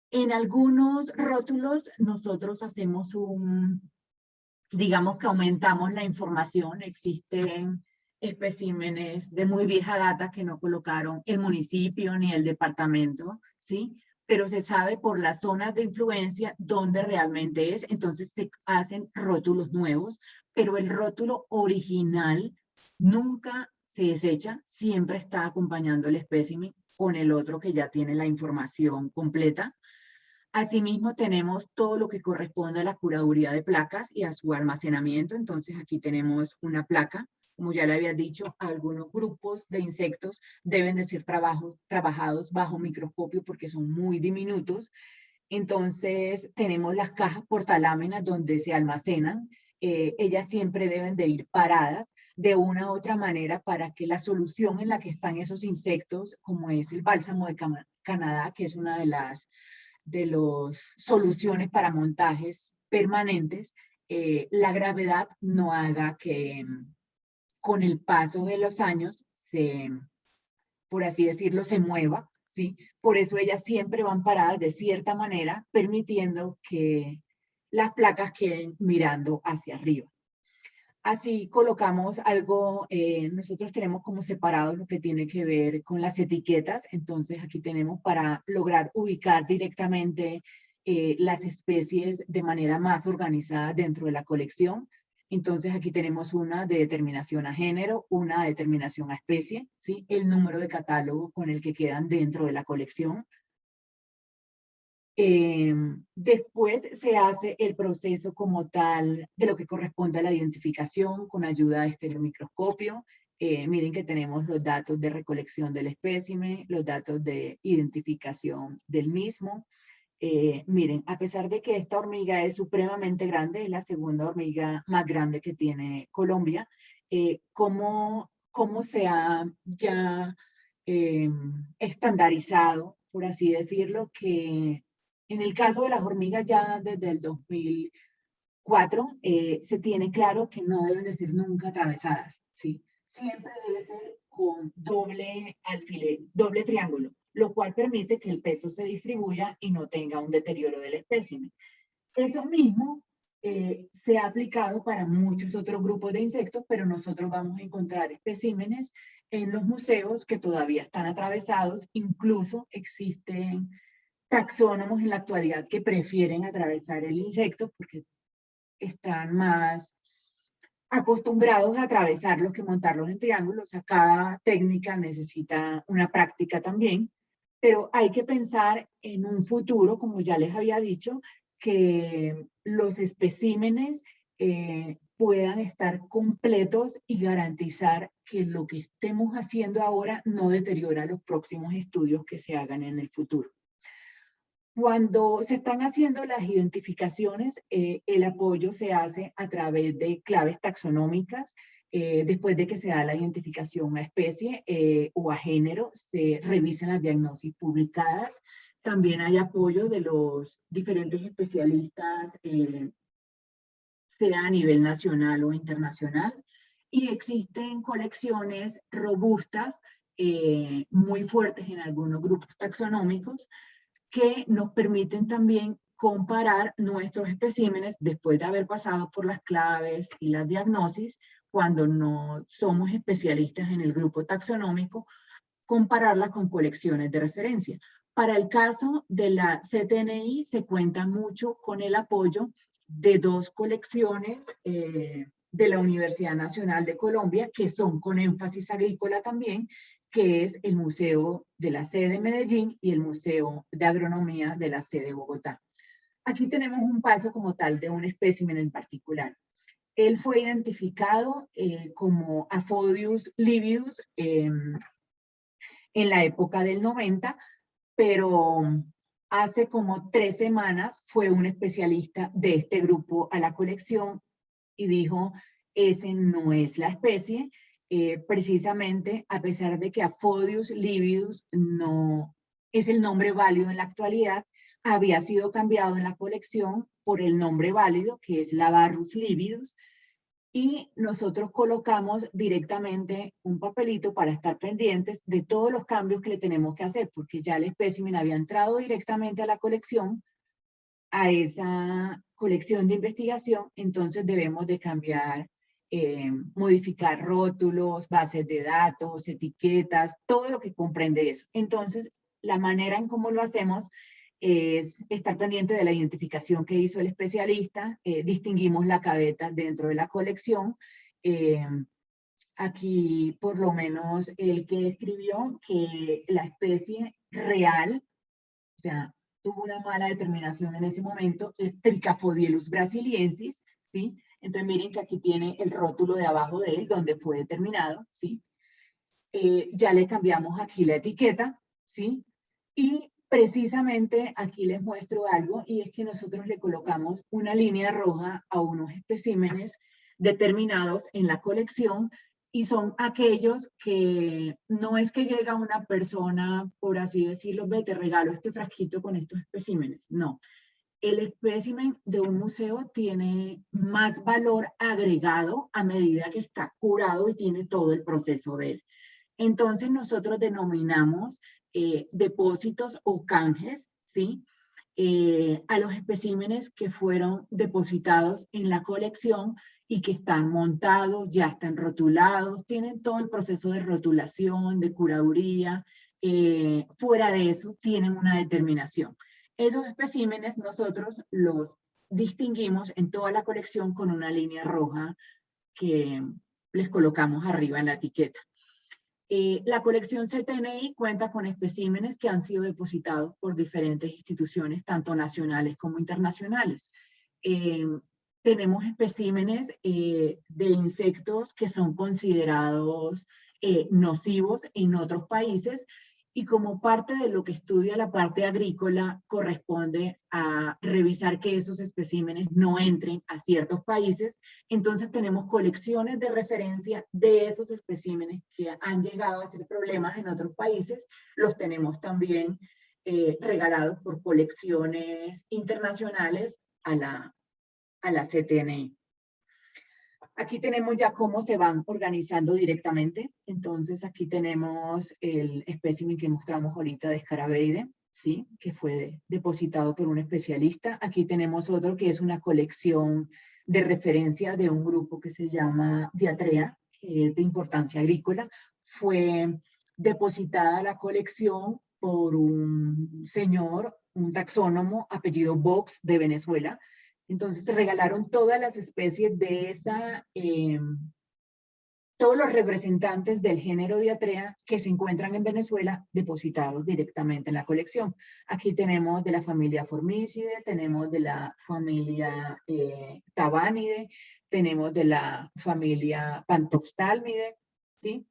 En algunos rótulos nosotros hacemos digamos que aumentamos la información. Existen especímenes de muy vieja data que no colocaron el municipio ni el departamento, ¿sí? Pero se sabe por las zonas de influencia dónde realmente es. Entonces se hacen rótulos nuevos, pero el rótulo original nunca se desecha, siempre está acompañando el espécimen con el otro que ya tiene la información completa. Asimismo, tenemos todo lo que corresponde a la curaduría de placas y a su almacenamiento. Entonces, aquí tenemos una placa. Como ya le había dicho, algunos grupos de insectos deben de ser trabajados bajo microscopio porque son muy diminutos. Entonces, tenemos las cajas portaláminas donde se almacenan. Ellas siempre deben de ir paradas de una u otra manera para que la solución en la que están esos insectos, como es el bálsamo de Canadá, que es una de las soluciones para montajes permanentes, la gravedad no haga que con el paso de los años por así decirlo, se mueva, ¿sí? Por eso ellas siempre van paradas de cierta manera, permitiendo que las placas queden mirando hacia arriba. Así colocamos algo, nosotros tenemos como separado lo que tiene que ver con las etiquetas. Entonces aquí tenemos para lograr ubicar directamente las especies de manera más organizada dentro de la colección. Entonces aquí tenemos una de determinación a género, una de determinación a especie, ¿sí? El número de catálogo con el que quedan dentro de la colección. Después se hace el proceso como tal de lo que corresponde a la identificación con ayuda de estereomicroscopio. Miren que tenemos los datos de recolección del espécimen, los datos de identificación del mismo. Miren, a pesar de que esta hormiga es supremamente grande, es la segunda hormiga más grande que tiene Colombia, ¿cómo se ha ya estandarizado, por así decirlo, que en el caso de las hormigas ya desde el 2004 se tiene claro que no deben de ser nunca atravesadas, ¿sí? Siempre debe ser con doble alfiler, doble triángulo, lo cual permite que el peso se distribuya y no tenga un deterioro del espécimen. Eso mismo se ha aplicado para muchos otros grupos de insectos, pero nosotros vamos a encontrar especímenes en los museos que todavía están atravesados. Incluso existen taxónomos en la actualidad que prefieren atravesar el insecto porque están más acostumbrados a atravesarlos que montarlos en triángulos. O sea, cada técnica necesita una práctica también, pero hay que pensar en un futuro, como ya les había dicho, que los especímenes puedan estar completos y garantizar que lo que estemos haciendo ahora no deteriora los próximos estudios que se hagan en el futuro. Cuando se están haciendo las identificaciones, el apoyo se hace a través de claves taxonómicas. Después de que se da la identificación a especie o a género, se revisan las diagnosis publicadas. También hay apoyo de los diferentes especialistas, sea a nivel nacional o internacional. Y existen colecciones robustas, muy fuertes en algunos grupos taxonómicos, que nos permiten también comparar nuestros especímenes después de haber pasado por las claves y las diagnosis, cuando no somos especialistas en el grupo taxonómico, compararla con colecciones de referencia. Para el caso de la CTNI se cuenta mucho con el apoyo de dos colecciones de la Universidad Nacional de Colombia, que son con énfasis agrícola también, que es el Museo de la Sede de Medellín y el Museo de Agronomía de la Sede de Bogotá. Aquí tenemos un paso como tal de un espécimen en particular. Él fue identificado como Aphodius lividus en la época del 90, pero hace como 3 semanas fue un especialista de este grupo a la colección y dijo, ese no es la especie, precisamente a pesar de que Aphodius lividus no es el nombre válido en la actualidad, había sido cambiado en la colección por el nombre válido, que es Lavarrus lividus, y nosotros colocamos directamente un papelito para estar pendientes de todos los cambios que le tenemos que hacer, porque ya el espécimen había entrado directamente a la colección, a esa colección de investigación, entonces debemos de cambiar, modificar rótulos, bases de datos, etiquetas, todo lo que comprende eso. Entonces, la manera en cómo lo hacemos es estar pendiente de la identificación que hizo el especialista, distinguimos la cabeta dentro de la colección. Aquí, por lo menos, el que escribió que la especie real, o sea, tuvo una mala determinación en ese momento, es Tricafodielus brasiliensis, ¿sí? Entonces miren que aquí tiene el rótulo de abajo de él, donde fue determinado, ¿sí? Ya le cambiamos aquí la etiqueta, ¿sí? Y precisamente aquí les muestro algo, y es que nosotros le colocamos una línea roja a unos especímenes determinados en la colección, y son aquellos que no es que llega una persona, por así decirlo, ve, te regalo este frasquito con estos especímenes, no. El espécimen de un museo tiene más valor agregado a medida que está curado y tiene todo el proceso de él. Entonces nosotros denominamos depósitos o canjes, ¿sí? A los especímenes que fueron depositados en la colección y que están montados, ya están rotulados, tienen todo el proceso de rotulación, de curaduría. Fuera de eso, tienen una determinación. Esos especímenes nosotros los distinguimos en toda la colección con una línea roja que les colocamos arriba en la etiqueta. La colección CTNI cuenta con especímenes que han sido depositados por diferentes instituciones, tanto nacionales como internacionales. Tenemos especímenes de insectos que son considerados nocivos en otros países, y como parte de lo que estudia la parte agrícola, corresponde a revisar que esos especímenes no entren a ciertos países. Entonces tenemos colecciones de referencia de esos especímenes que han llegado a ser problemas en otros países. Los tenemos también regalados por colecciones internacionales a la CTNI. Aquí tenemos ya cómo se van organizando directamente. Entonces aquí tenemos el espécimen que mostramos ahorita de Scarabeide, ¿sí? Que fue depositado por un especialista. Aquí tenemos otro que es una colección de referencia de un grupo que se llama Diatrea, que es de importancia agrícola. Fue depositada la colección por un señor, un taxónomo, apellido Box, de Venezuela. Entonces se regalaron todas las especies de esta todos los representantes del género Diatrea que se encuentran en Venezuela depositados directamente en la colección. Aquí tenemos de la familia Formicidae, tenemos de la familia Tabánidae, tenemos de la familia Pantostálmidae, ¿sí?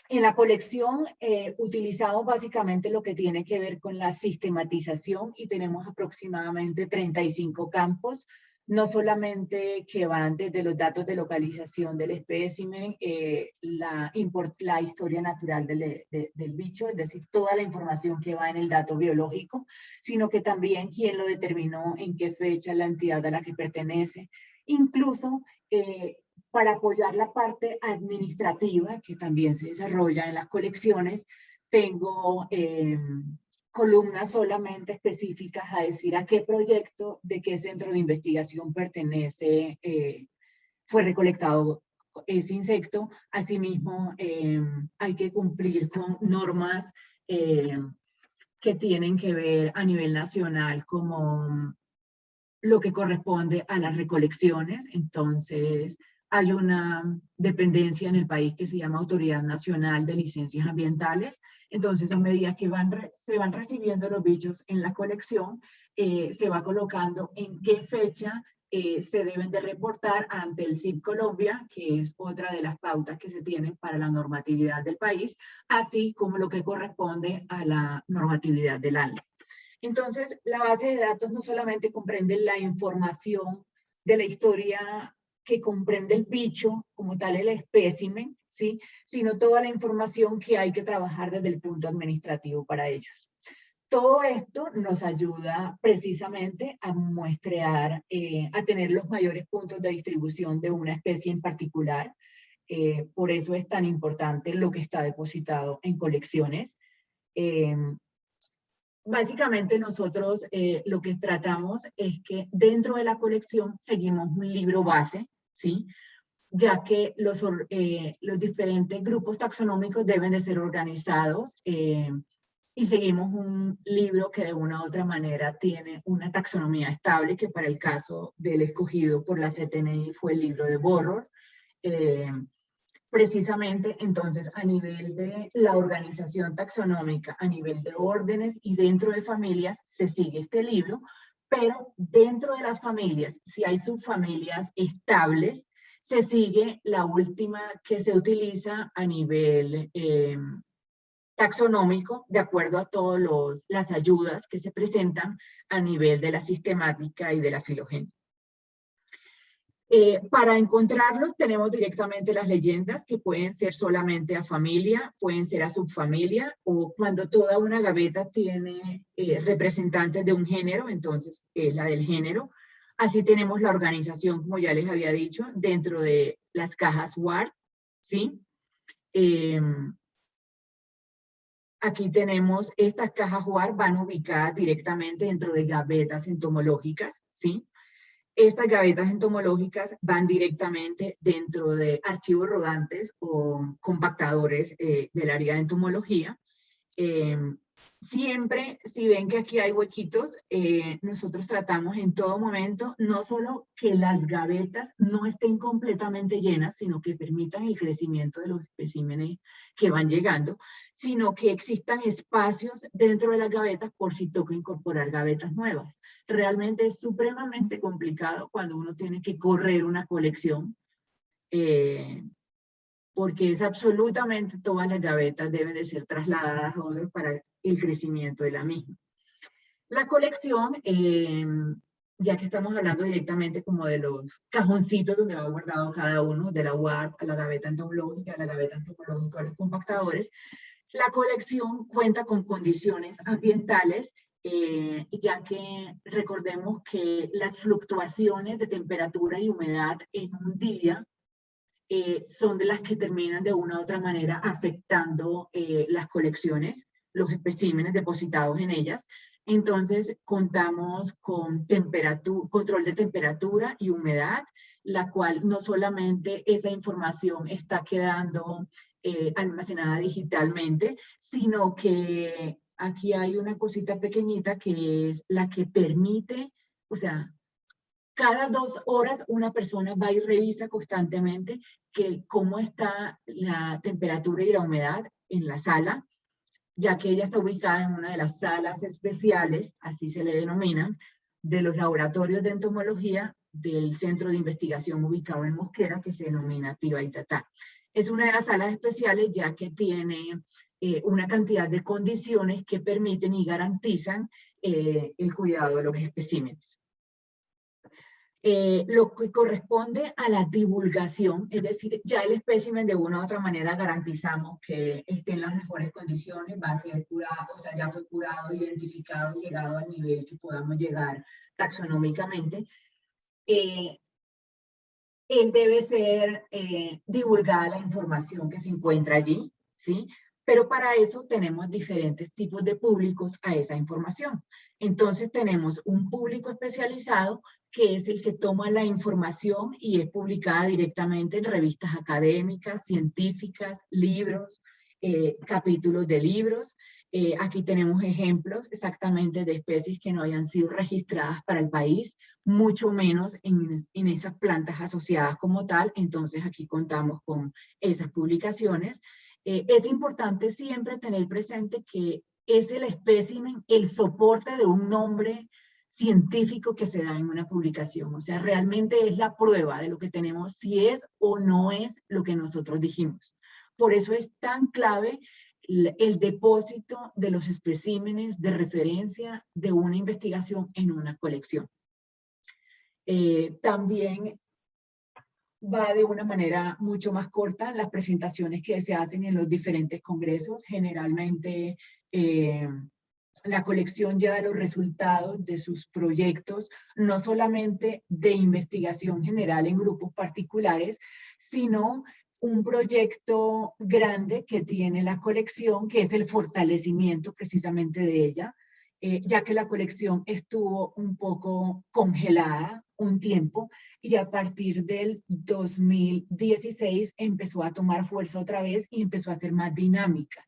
En la colección utilizamos básicamente lo que tiene que ver con la sistematización y tenemos aproximadamente 35 campos, no solamente que van desde los datos de localización del espécimen, la historia natural del bicho, es decir, toda la información que va en el dato biológico, sino que también quién lo determinó, en qué fecha, la entidad a la que pertenece, incluso para apoyar la parte administrativa que también se desarrolla en las colecciones, tengo columnas solamente específicas a decir a qué proyecto, de qué centro de investigación pertenece, fue recolectado ese insecto. Asimismo, hay que cumplir con normas que tienen que ver a nivel nacional como lo que corresponde a las recolecciones. Entonces, hay una dependencia en el país que se llama Autoridad Nacional de Licencias Ambientales. Entonces, a medida que se van recibiendo los bichos en la colección, se va colocando en qué fecha se deben de reportar ante el CIP Colombia, que es otra de las pautas que se tienen para la normatividad del país, así como lo que corresponde a la normatividad del ANLA. Entonces, la base de datos no solamente comprende la información de la historia que comprende el bicho, como tal el espécimen, ¿sí? Sino toda la información que hay que trabajar desde el punto administrativo para ellos. Todo esto nos ayuda precisamente a muestrear, a tener los mayores puntos de distribución de una especie en particular. Por eso es tan importante lo que está depositado en colecciones. Básicamente nosotros lo que tratamos es que dentro de la colección seguimos un libro base, ¿sí? Ya que los diferentes grupos taxonómicos deben de ser organizados y seguimos un libro que de una u otra manera tiene una taxonomía estable, que para el caso del escogido por la CTNI fue el libro de Borrow. Precisamente, entonces, a nivel de la organización taxonómica, a nivel de órdenes y dentro de familias, se sigue este libro, pero dentro de las familias, si hay subfamilias estables, se sigue la última que se utiliza a nivel taxonómico, de acuerdo a todas las ayudas que se presentan a nivel de la sistemática y de la filogenia. Para encontrarlos tenemos directamente las leyendas, que pueden ser solamente a familia, pueden ser a subfamilia, o cuando toda una gaveta tiene representantes de un género, entonces es la del género. Así tenemos la organización, como ya les había dicho, dentro de las cajas WARD, ¿sí? Aquí tenemos estas cajas WARD, van ubicadas directamente dentro de gavetas entomológicas, ¿sí? Estas gavetas entomológicas van directamente dentro de archivos rodantes o compactadores del área de entomología. Siempre, si ven que aquí hay huequitos, nosotros tratamos en todo momento no solo que las gavetas no estén completamente llenas, sino que permitan el crecimiento de los especímenes que van llegando, sino que existan espacios dentro de las gavetas por si toca incorporar gavetas nuevas. Realmente es supremamente complicado cuando uno tiene que correr una colección, porque es absolutamente todas las gavetas deben de ser trasladadas a otro para el crecimiento de la misma. La colección, ya que estamos hablando directamente como de los cajoncitos donde va guardado cada uno, de la WARD a la gaveta entomológica, a la gaveta entomológica, a los compactadores, la colección cuenta con condiciones ambientales, ya que recordemos que las fluctuaciones de temperatura y humedad en un día son de las que terminan de una u otra manera afectando las colecciones, los especímenes depositados en ellas. Entonces, contamos con control de temperatura y humedad, la cual no solamente esa información está quedando almacenada digitalmente, sino que aquí hay una cosita pequeñita que es la que permite, o sea, Cada 2 horas una persona va y revisa constantemente cómo está la temperatura y la humedad en la sala, ya que ella está ubicada en una de las salas especiales, así se le denominan, de los laboratorios de entomología del Centro de Investigación ubicado en Mosquera, que se denomina Tibaitatá. Es una de las salas especiales ya que tiene una cantidad de condiciones que permiten y garantizan el cuidado de los especímenes. Lo que corresponde a la divulgación, es decir, ya el espécimen de una u otra manera garantizamos que esté en las mejores condiciones, va a ser curado, o sea, ya fue curado, identificado, llegado al nivel que podamos llegar taxonómicamente. Él debe ser divulgada la información que se encuentra allí, ¿sí? Pero para eso tenemos diferentes tipos de públicos a esa información. Entonces tenemos un público especializado que es el que toma la información y es publicada directamente en revistas académicas, científicas, libros, capítulos de libros. Aquí tenemos ejemplos exactamente de especies que no hayan sido registradas para el país, mucho menos en esas plantas asociadas como tal. Entonces aquí contamos con esas publicaciones. Es importante siempre tener presente que es el espécimen, el soporte de un nombre científico que se da en una publicación. O sea, realmente es la prueba de lo que tenemos, si es o no es lo que nosotros dijimos. Por eso es tan clave el depósito de los especímenes de referencia de una investigación en una colección. También va de una manera mucho más corta las presentaciones que se hacen en los diferentes congresos. Generalmente la colección lleva los resultados de sus proyectos, no solamente de investigación general en grupos particulares, sino un proyecto grande que tiene la colección, que es el fortalecimiento precisamente de ella, ya que la colección estuvo un poco congelada un tiempo y a partir del 2016 empezó a tomar fuerza otra vez y empezó a ser más dinámica.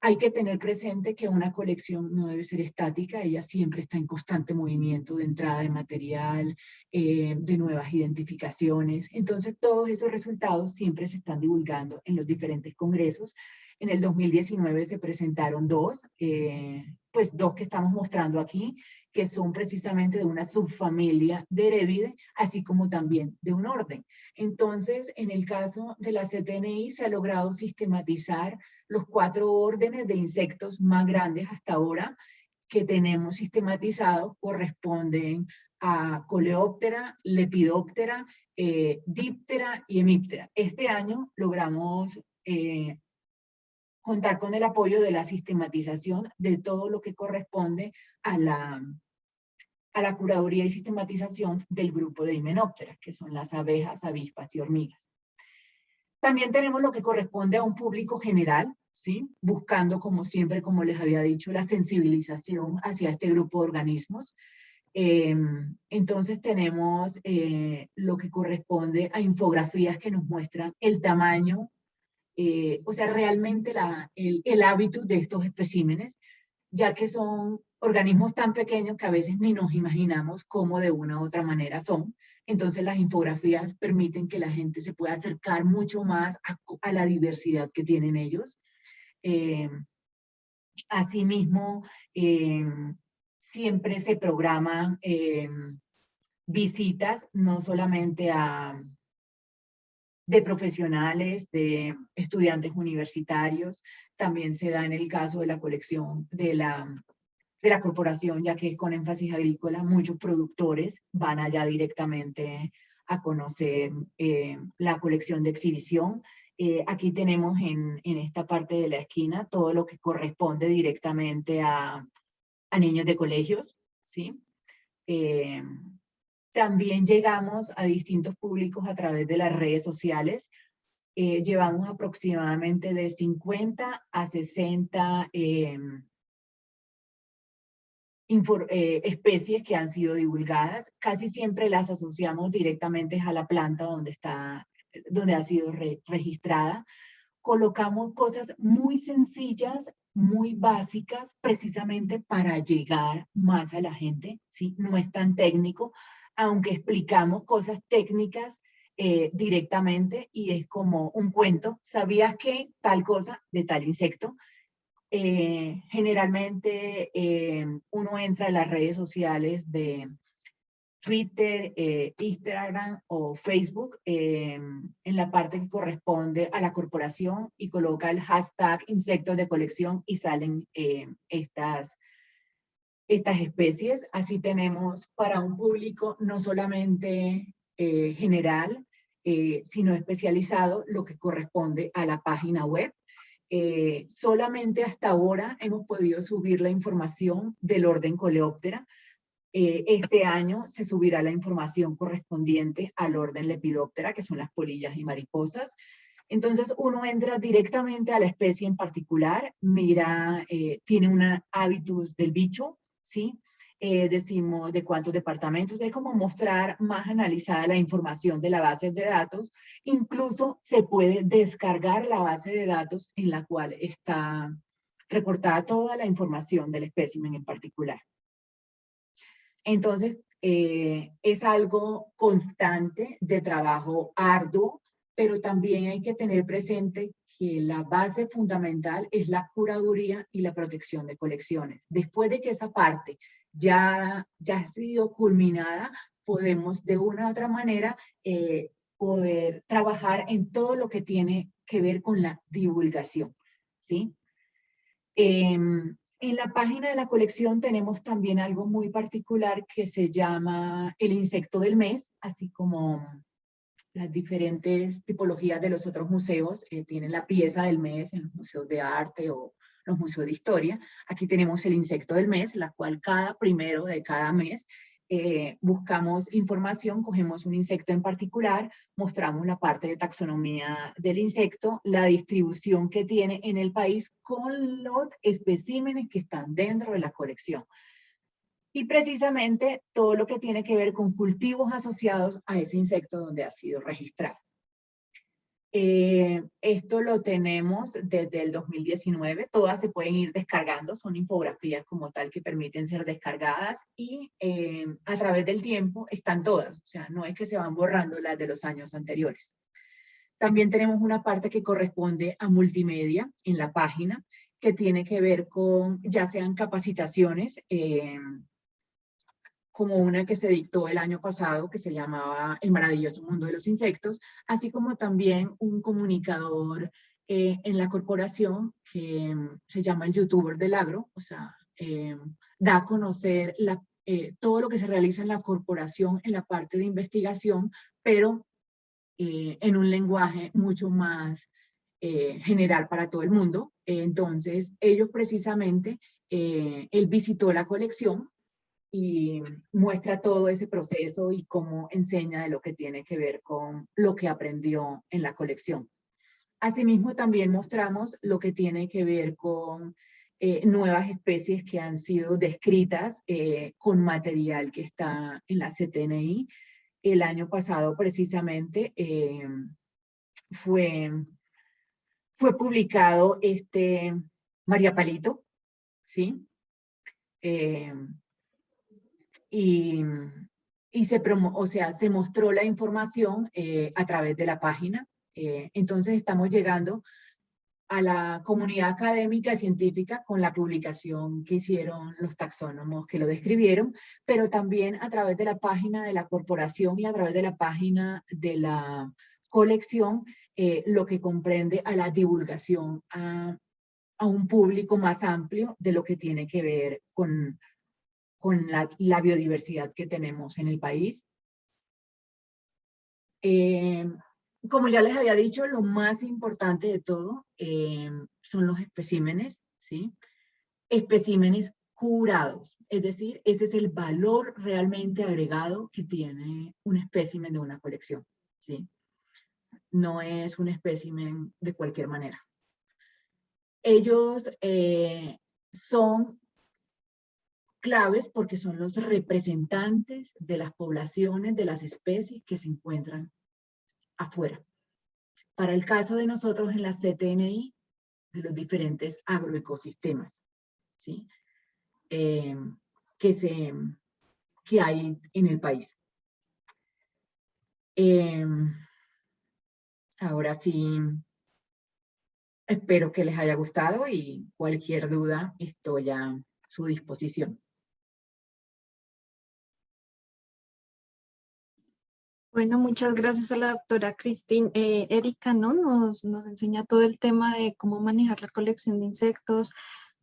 Hay que tener presente que una colección no debe ser estática, ella siempre está en constante movimiento de entrada de material, de nuevas identificaciones. Entonces, todos esos resultados siempre se están divulgando en los diferentes congresos. En el 2019 se presentaron dos que estamos mostrando aquí, que son precisamente de una subfamilia de Erevide, así como también de un orden. Entonces, en el caso de la CTNI se ha logrado sistematizar los 4 órdenes de insectos más grandes hasta ahora que tenemos sistematizados. Corresponden a Coleóptera, Lepidóptera, Díptera y Hemíptera. Este año logramos contar con el apoyo de la sistematización de todo lo que corresponde a la curaduría y sistematización del grupo de Hymenoptera, que son las abejas, avispas y hormigas. También tenemos lo que corresponde a un público general, ¿sí? Buscando, como siempre, como les había dicho, la sensibilización hacia este grupo de organismos. Entonces tenemos lo que corresponde a infografías que nos muestran el tamaño, o sea, realmente el hábitus de estos especímenes, ya que son organismos tan pequeños que a veces ni nos imaginamos cómo de una u otra manera son. Entonces las infografías permiten que la gente se pueda acercar mucho más a la diversidad que tienen ellos. Asimismo, siempre se programan visitas, no solamente de profesionales, de estudiantes universitarios, también se da en el caso de la colección de la corporación, ya que es con énfasis agrícola, muchos productores van allá directamente a conocer la colección de exhibición. Aquí tenemos en esta parte de la esquina todo lo que corresponde directamente a niños de colegios, ¿sí? También llegamos a distintos públicos a través de las redes sociales. Llevamos aproximadamente de 50 a 60 especies que han sido divulgadas. Casi siempre las asociamos directamente a la planta donde ha sido registrada. Colocamos cosas muy sencillas, muy básicas, precisamente para llegar más a la gente, ¿sí? No es tan técnico. aunque explicamos cosas técnicas directamente y es como un cuento. ¿Sabías que tal cosa de tal insecto? Generalmente uno entra a las redes sociales de Twitter, Instagram o Facebook en la parte que corresponde a la corporación y coloca el hashtag insectos de colección y salen estas especies. Así tenemos para un público no solamente general, sino especializado, lo que corresponde a la página web. Solamente hasta ahora hemos podido subir la información del orden Coleóptera. Este año se subirá la información correspondiente al orden Lepidoptera, que son las polillas y mariposas. Entonces uno entra directamente a la especie en particular, mira, tiene un hábitus del bicho, ¿sí? Decimos de cuántos departamentos, es como mostrar más analizada la información de la base de datos. Incluso se puede descargar la base de datos en la cual está reportada toda la información del espécimen en particular. Entonces, es algo constante de trabajo arduo, pero también hay que tener presente que la base fundamental es la curaduría y la protección de colecciones. Después de que esa parte ya ha sido culminada, podemos de una u otra manera poder trabajar en todo lo que tiene que ver con la divulgación, ¿sí? En la página de la colección tenemos también algo muy particular que se llama el insecto del mes, así como las diferentes tipologías de los otros museos tienen la pieza del mes en los museos de arte o los museos de historia. Aquí tenemos el insecto del mes, la cual cada primero de cada mes buscamos información, cogemos un insecto en particular, mostramos la parte de taxonomía del insecto, la distribución que tiene en el país con los especímenes que están dentro de la colección. Y precisamente todo lo que tiene que ver con cultivos asociados a ese insecto donde ha sido registrado. Esto lo tenemos desde el 2019, todas se pueden ir descargando, son infografías como tal que permiten ser descargadas y a través del tiempo están todas, o sea, no es que se van borrando las de los años anteriores. También tenemos una parte que corresponde a multimedia en la página, que tiene que ver con ya sean capacitaciones, como una que se dictó el año pasado que se llamaba El maravilloso mundo de los insectos, así como también un comunicador en la corporación que se llama el youtuber del agro, o sea, da a conocer todo lo que se realiza en la corporación en la parte de investigación, pero en un lenguaje mucho más general para todo el mundo. Entonces, ellos precisamente, él visitó la colección y muestra todo ese proceso y cómo enseña de lo que tiene que ver con lo que aprendió en la colección. Asimismo, también mostramos lo que tiene que ver con nuevas especies que han sido descritas con material que está en la CTNI. El año pasado, precisamente, fue publicado María Palito, ¿sí? Y se mostró la información a través de la página. Entonces estamos llegando a la comunidad académica y científica con la publicación que hicieron los taxónomos que lo describieron, pero también a través de la página de la corporación y a través de la página de la colección, lo que comprende a la divulgación a un público más amplio de lo que tiene que ver con la biodiversidad que tenemos en el país. Como ya les había dicho, lo más importante de todo son los especímenes, ¿sí? Especímenes curados, es decir, ese es el valor realmente agregado que tiene un espécimen de una colección, ¿sí? No es un espécimen de cualquier manera. Ellos son claves porque son los representantes de las poblaciones, de las especies que se encuentran afuera. Para el caso de nosotros en la CTNI, de los diferentes agroecosistemas, ¿sí? que hay en el país. Ahora sí, espero que les haya gustado y cualquier duda estoy a su disposición. Bueno, muchas gracias a la doctora Cristina. Erika, ¿no? Nos enseña todo el tema de cómo manejar la colección de insectos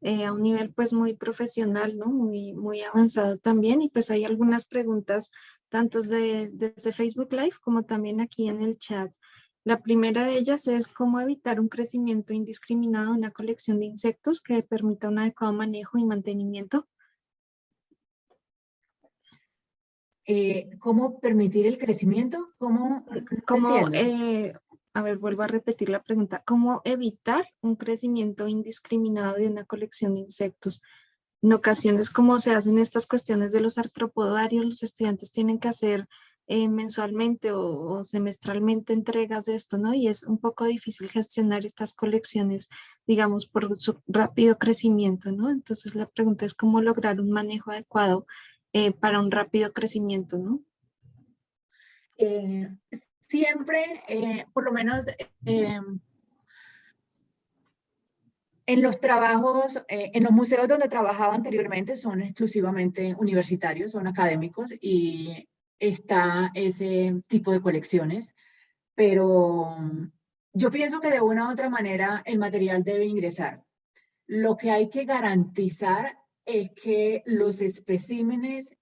a un nivel pues muy profesional, ¿no? Muy avanzado también. Y pues hay algunas preguntas, tanto desde Facebook Live como también aquí en el chat. La primera de ellas es cómo evitar un crecimiento indiscriminado de una colección de insectos que permita un adecuado manejo y mantenimiento. ¿Cómo permitir el crecimiento? ¿Cómo? No te ¿Cómo, entiendo. a ver, vuelvo a repetir la pregunta, ¿cómo evitar un crecimiento indiscriminado de una colección de insectos? En ocasiones, como se hacen estas cuestiones de los artropodarios, los estudiantes tienen que hacer mensualmente o semestralmente entregas de esto, ¿no? Y es un poco difícil gestionar estas colecciones, digamos, por su rápido crecimiento, ¿no? Entonces la pregunta es cómo lograr un manejo adecuado para un rápido crecimiento, ¿no? Eh, Siempre, por lo menos en los trabajos, en los museos donde trabajaba anteriormente son exclusivamente universitarios, son académicos y está ese tipo de colecciones, pero yo pienso que de una u otra manera el material debe ingresar. Lo que hay que garantizar es que los especímenes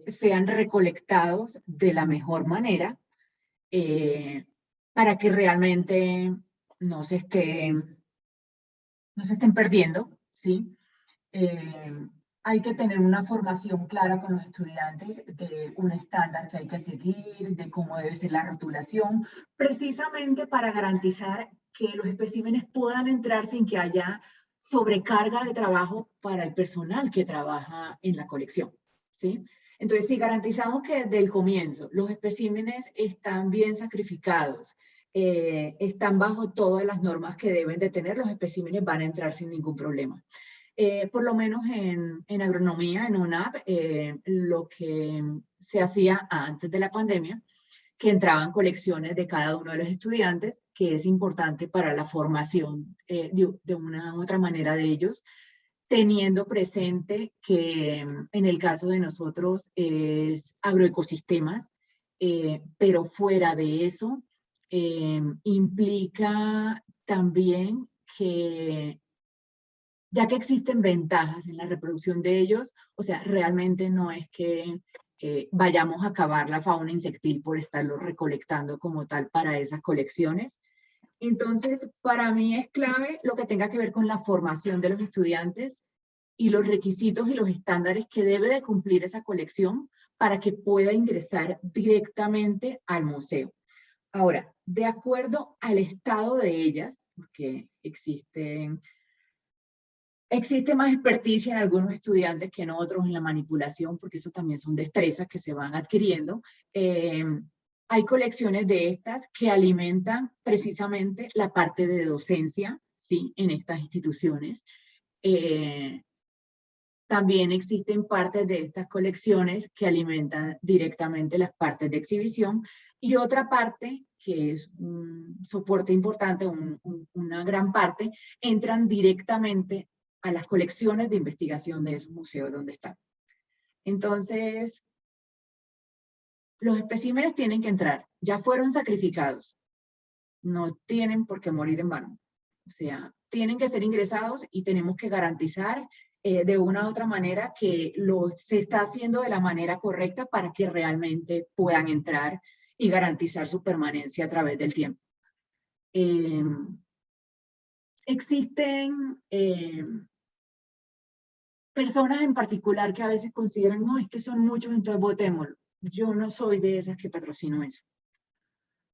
sean recolectados de la mejor manera eh, para que realmente no se no se estén perdiendo, ¿sí? Eh, Hay que tener una formación clara con los estudiantes de un estándar que hay que seguir, de cómo debe ser la rotulación, precisamente para garantizar que los especímenes puedan entrar sin que haya sobrecarga de trabajo para el personal que trabaja en la colección, ¿sí? Entonces, si garantizamos que desde el comienzo los especímenes están bien sacrificados, están bajo todas las normas que deben de tener, los especímenes van a entrar sin ningún problema. Por lo menos en agronomía, en UNAP, lo que se hacía antes de la pandemia, que entraban colecciones de cada uno de los estudiantes, que es importante para la formación de una u otra manera de ellos, teniendo presente que en el caso de nosotros es agroecosistemas, pero fuera de eso implica también que ya que existen ventajas en la reproducción de ellos, o sea, realmente no es que vayamos a acabar la fauna insectil por estarlo recolectando como tal para esas colecciones. Entonces, para mí es clave lo que tenga que ver con la formación de los estudiantes y los requisitos y los estándares que debe de cumplir esa colección para que pueda ingresar directamente al museo. Ahora, de acuerdo al estado de ellas, porque existe más experticia en algunos estudiantes que en otros en la manipulación, porque eso también son destrezas que se van adquiriendo. Hay colecciones de estas que alimentan precisamente la parte de docencia, ¿sí? En estas instituciones. También existen partes de estas colecciones que alimentan directamente las partes de exhibición y otra parte, que es un soporte importante, una gran parte, entran directamente a las colecciones de investigación de esos museos donde están. Entonces, los especímenes tienen que entrar, ya fueron sacrificados, no tienen por qué morir en vano. O sea, tienen que ser ingresados y tenemos que garantizar de una u otra manera que se está haciendo de la manera correcta para que realmente puedan entrar y garantizar su permanencia a través del tiempo. Existen personas en particular que a veces consideran, no, es que son muchos, entonces votémoslo. Yo no soy de esas que patrocino eso.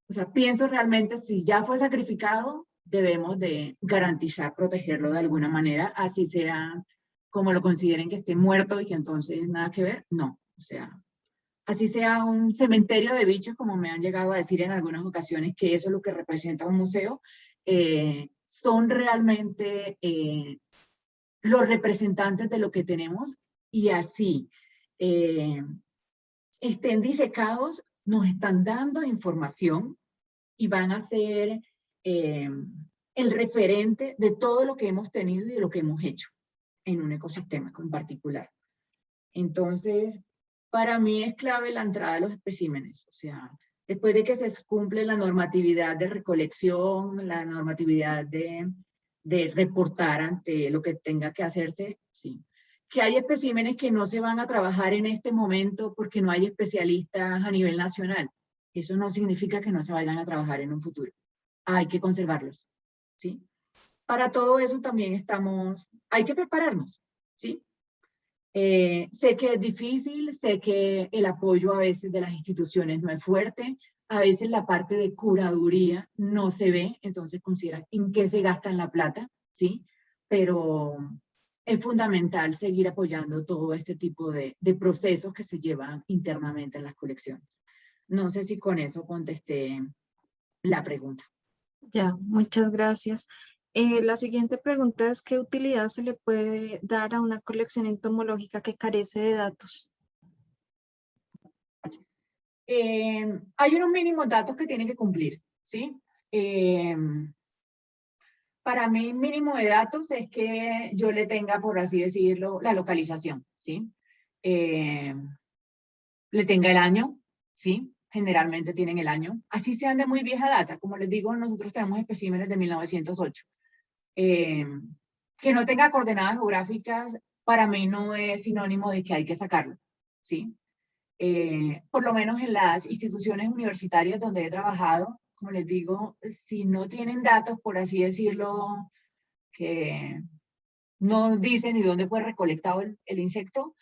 O sea, pienso realmente si ya fue sacrificado, debemos de garantizar protegerlo de alguna manera, así sea como lo consideren que esté muerto y que entonces nada que ver. No, o sea, así sea un cementerio de bichos, como me han llegado a decir en algunas ocasiones, que eso es lo que representa un museo, son realmente los representantes de lo que tenemos y así estén disecados, nos están dando información y van a ser el referente de todo lo que hemos tenido y de lo que hemos hecho en un ecosistema en particular. Entonces, para mí es clave la entrada de los especímenes. O sea, después de que se cumple la normatividad de recolección, la normatividad de reportar ante lo que tenga que hacerse, sí. Que hay especímenes que no se van a trabajar en este momento porque no hay especialistas a nivel nacional. Eso no significa que no se vayan a trabajar en un futuro. Hay que conservarlos, ¿sí? Para todo eso también hay que prepararnos, ¿sí? Sé que es difícil, sé que el apoyo a veces de las instituciones no es fuerte, a veces la parte de curaduría no se ve, entonces consideran en qué se gastan la plata, ¿sí? Pero es fundamental seguir apoyando todo este tipo de procesos que se llevan internamente en las colecciones. No sé si con eso contesté la pregunta. Ya, muchas gracias. La siguiente pregunta es, ¿qué utilidad se le puede dar a una colección entomológica que carece de datos? Hay unos mínimos datos que tienen que cumplir, ¿sí? Para mí, mínimo de datos es que yo le tenga, por así decirlo, la localización, ¿sí? Le tenga el año, ¿sí? Generalmente tienen el año. Así sean de muy vieja data. Como les digo, nosotros tenemos especímenes de 1908. Que no tenga coordenadas geográficas, para mí no es sinónimo de que hay que sacarlo, ¿sí? Por lo menos en las instituciones universitarias donde he trabajado, como les digo, si no tienen datos, por así decirlo, que no dicen ni dónde fue recolectado el insecto,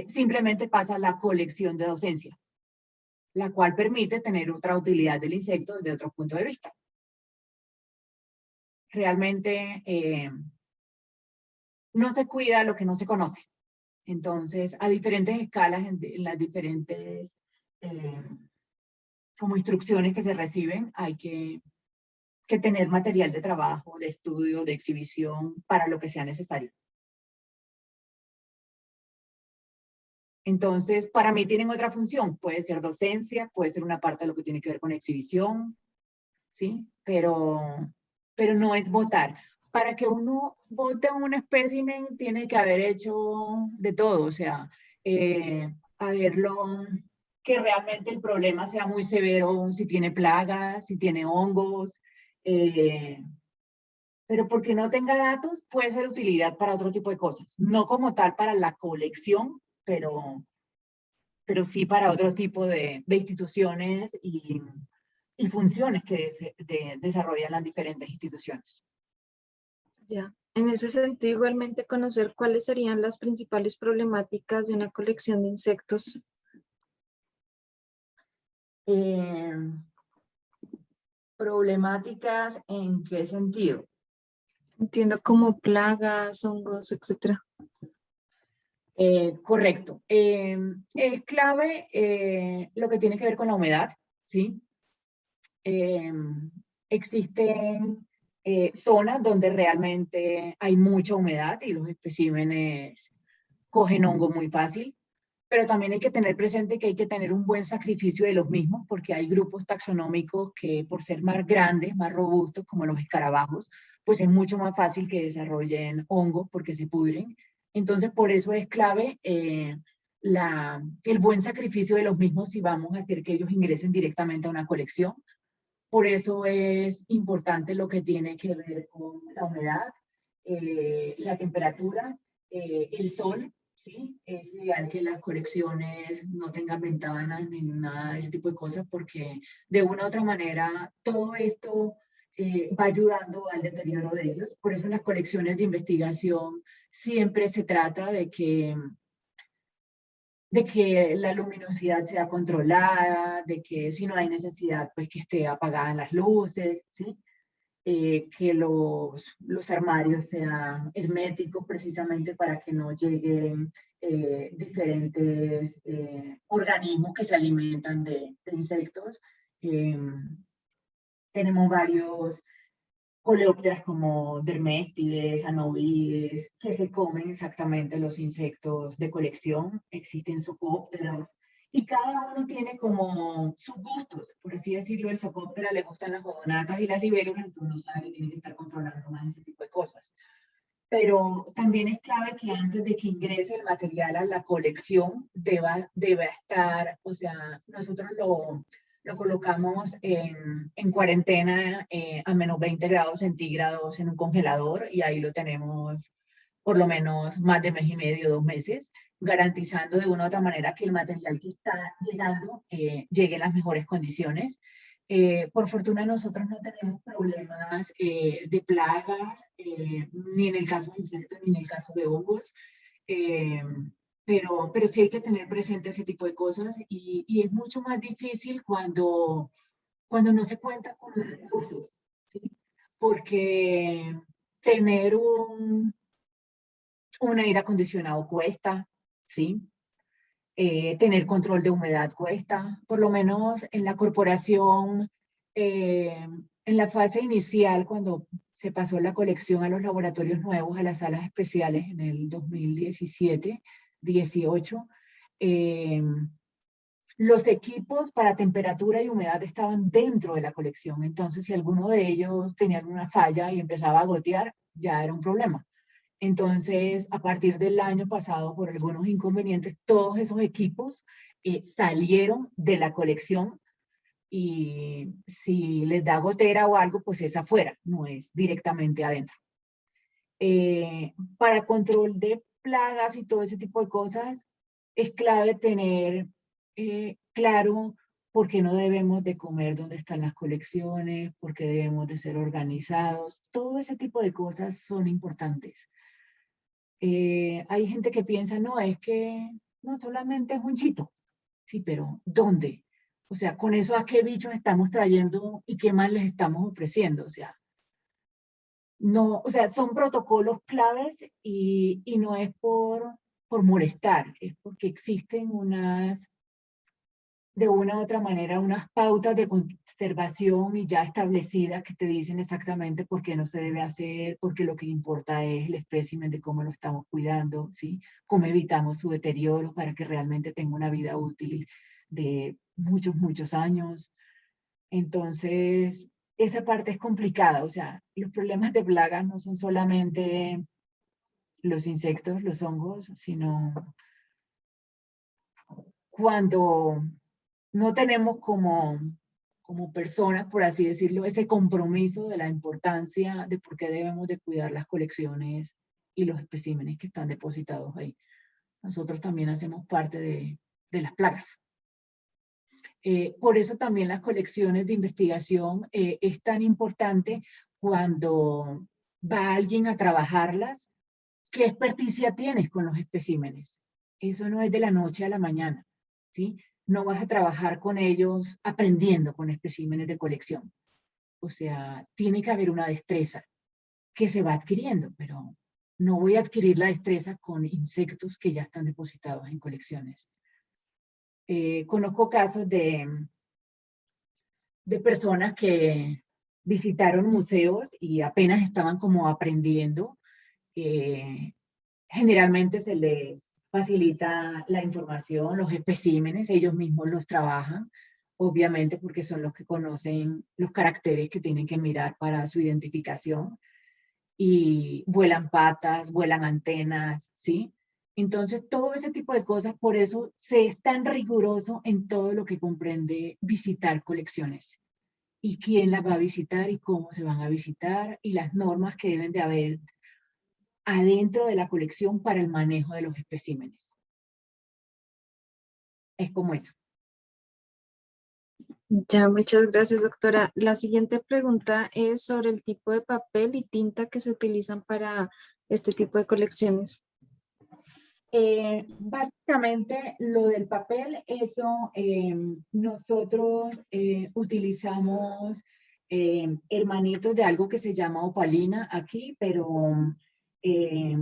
simplemente pasa la colección de docencia, la cual permite tener otra utilidad del insecto desde otro punto de vista. Realmente no se cuida lo que no se conoce. Entonces, a diferentes escalas, en las diferentes como instrucciones que se reciben, hay que tener material de trabajo, de estudio, de exhibición, para lo que sea necesario. Entonces, para mí tienen otra función. Puede ser docencia, puede ser una parte de lo que tiene que ver con exhibición, ¿sí? Pero no es votar. Para que uno vote un espécimen, tiene que haber hecho de todo. O sea, haberlo, que realmente el problema sea muy severo, si tiene plagas, si tiene hongos, pero porque no tenga datos puede ser utilidad para otro tipo de cosas. No como tal para la colección, pero sí para otro tipo de instituciones y funciones que desarrollan las diferentes instituciones. Ya. En ese sentido, igualmente conocer cuáles serían las principales problemáticas de una colección de insectos. ¿Problemáticas en qué sentido? Entiendo como plagas, hongos, etcétera. Correcto. Es clave lo que tiene que ver con la humedad, ¿sí? Existen zonas donde realmente hay mucha humedad y los especímenes cogen hongo muy fácil, pero también hay que tener presente que hay que tener un buen sacrificio de los mismos porque hay grupos taxonómicos que por ser más grandes, más robustos, como los escarabajos, pues es mucho más fácil que desarrollen hongos porque se pudren. Entonces, por eso es clave el buen sacrificio de los mismos si vamos a hacer que ellos ingresen directamente a una colección. Por eso es importante lo que tiene que ver con la humedad, la temperatura, el sol, ¿sí? Es ideal que las colecciones no tengan ventanas ni nada de ese tipo de cosas porque de una u otra manera todo esto va ayudando al deterioro de ellos. Por eso en las colecciones de investigación siempre se trata de que la luminosidad sea controlada, de que si no hay necesidad, pues que esté apagadas las luces, ¿sí? Que los armarios sean herméticos precisamente para que no lleguen diferentes organismos que se alimentan de insectos. Tenemos varios coleópteras como derméstides, anoides, que se comen exactamente los insectos de colección. Existen zoocópteros y cada uno tiene como sus gustos, por así decirlo. El socióptera le gustan las hojonatas y las libélulas, entonces uno sabe que tiene que estar controlando más ese tipo de cosas. Pero también es clave que antes de que ingrese el material a la colección deba estar, o sea, nosotros lo colocamos en cuarentena a menos 20 grados centígrados en un congelador y ahí lo tenemos por lo menos más de mes y medio, 2 meses, garantizando de una u otra manera que el material que está llegando llegue en las mejores condiciones. Por fortuna nosotros no tenemos problemas de plagas, ni en el caso de insectos, ni en el caso de hongos, eh, pero sí hay que tener presente ese tipo de cosas y es mucho más difícil cuando no se cuenta con los recursos, ¿sí? Porque tener un aire acondicionado cuesta, ¿sí? Tener control de humedad cuesta, por lo menos en la corporación, en la fase inicial, cuando se pasó la colección a los laboratorios nuevos, a las salas especiales en el 2017, 18, los equipos para temperatura y humedad estaban dentro de la colección. Entonces, si alguno de ellos tenía alguna falla y empezaba a gotear, ya era un problema. Entonces, a partir del año pasado, por algunos inconvenientes, todos esos equipos salieron de la colección y si les da gotera o algo, pues es afuera, no es directamente adentro. Para control de plagas y todo ese tipo de cosas, es clave tener claro por qué no debemos de comer donde están las colecciones, por qué debemos de ser organizados. Todo ese tipo de cosas son importantes. Hay gente que piensa, no, es que no solamente es un chito. Sí, pero ¿dónde? O sea, con eso a qué bichos estamos trayendo y qué más les estamos ofreciendo. O sea, no, o sea, son protocolos claves y no es por molestar, es porque existen de una u otra manera, unas pautas de conservación y ya establecidas que te dicen exactamente por qué no se debe hacer, porque lo que importa es el espécimen de cómo lo estamos cuidando, ¿sí? Cómo evitamos su deterioro para que realmente tenga una vida útil de muchos, muchos años. Entonces, esa parte es complicada, o sea, los problemas de plagas no son solamente los insectos, los hongos, sino cuando no tenemos como personas, por así decirlo, ese compromiso de la importancia de por qué debemos de cuidar las colecciones y los especímenes que están depositados ahí. Nosotros también hacemos parte de las plagas. Por eso también las colecciones de investigación es tan importante cuando va alguien a trabajarlas, ¿qué experticia tienes con los especímenes? Eso no es de la noche a la mañana, ¿sí? No vas a trabajar con ellos aprendiendo con especímenes de colección. O sea, tiene que haber una destreza que se va adquiriendo, pero no voy a adquirir la destreza con insectos que ya están depositados en colecciones. Conozco casos de personas que visitaron museos y apenas estaban como aprendiendo. Generalmente se les facilita la información, los especímenes, ellos mismos los trabajan, obviamente porque son los que conocen los caracteres que tienen que mirar para su identificación y vuelan patas, vuelan antenas, ¿sí? Entonces, todo ese tipo de cosas, por eso se es tan riguroso en todo lo que comprende visitar colecciones y quién las va a visitar y cómo se van a visitar y las normas que deben de haber adentro de la colección para el manejo de los especímenes. Es como eso. Ya, muchas gracias, doctora. La siguiente pregunta es sobre el tipo de papel y tinta que se utilizan para este tipo de colecciones. Básicamente, lo del papel, eso nosotros utilizamos hermanitos de algo que se llama opalina aquí, pero eh,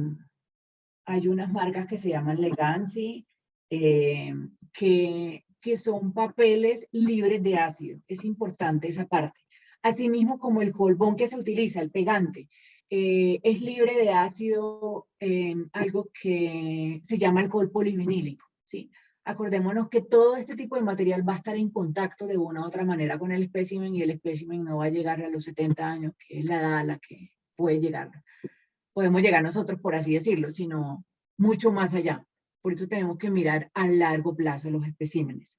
hay unas marcas que se llaman Legancy, que son papeles libres de ácido. Es importante esa parte. Asimismo, como el colbón que se utiliza, el pegante, es libre de ácido, algo que se llama alcohol polivinílico, ¿sí? Acordémonos que todo este tipo de material va a estar en contacto de una u otra manera con el espécimen y el espécimen no va a llegar a los 70 años, que es la edad a la que puede llegar. Podemos llegar nosotros, por así decirlo, sino mucho más allá. Por eso tenemos que mirar a largo plazo los especímenes.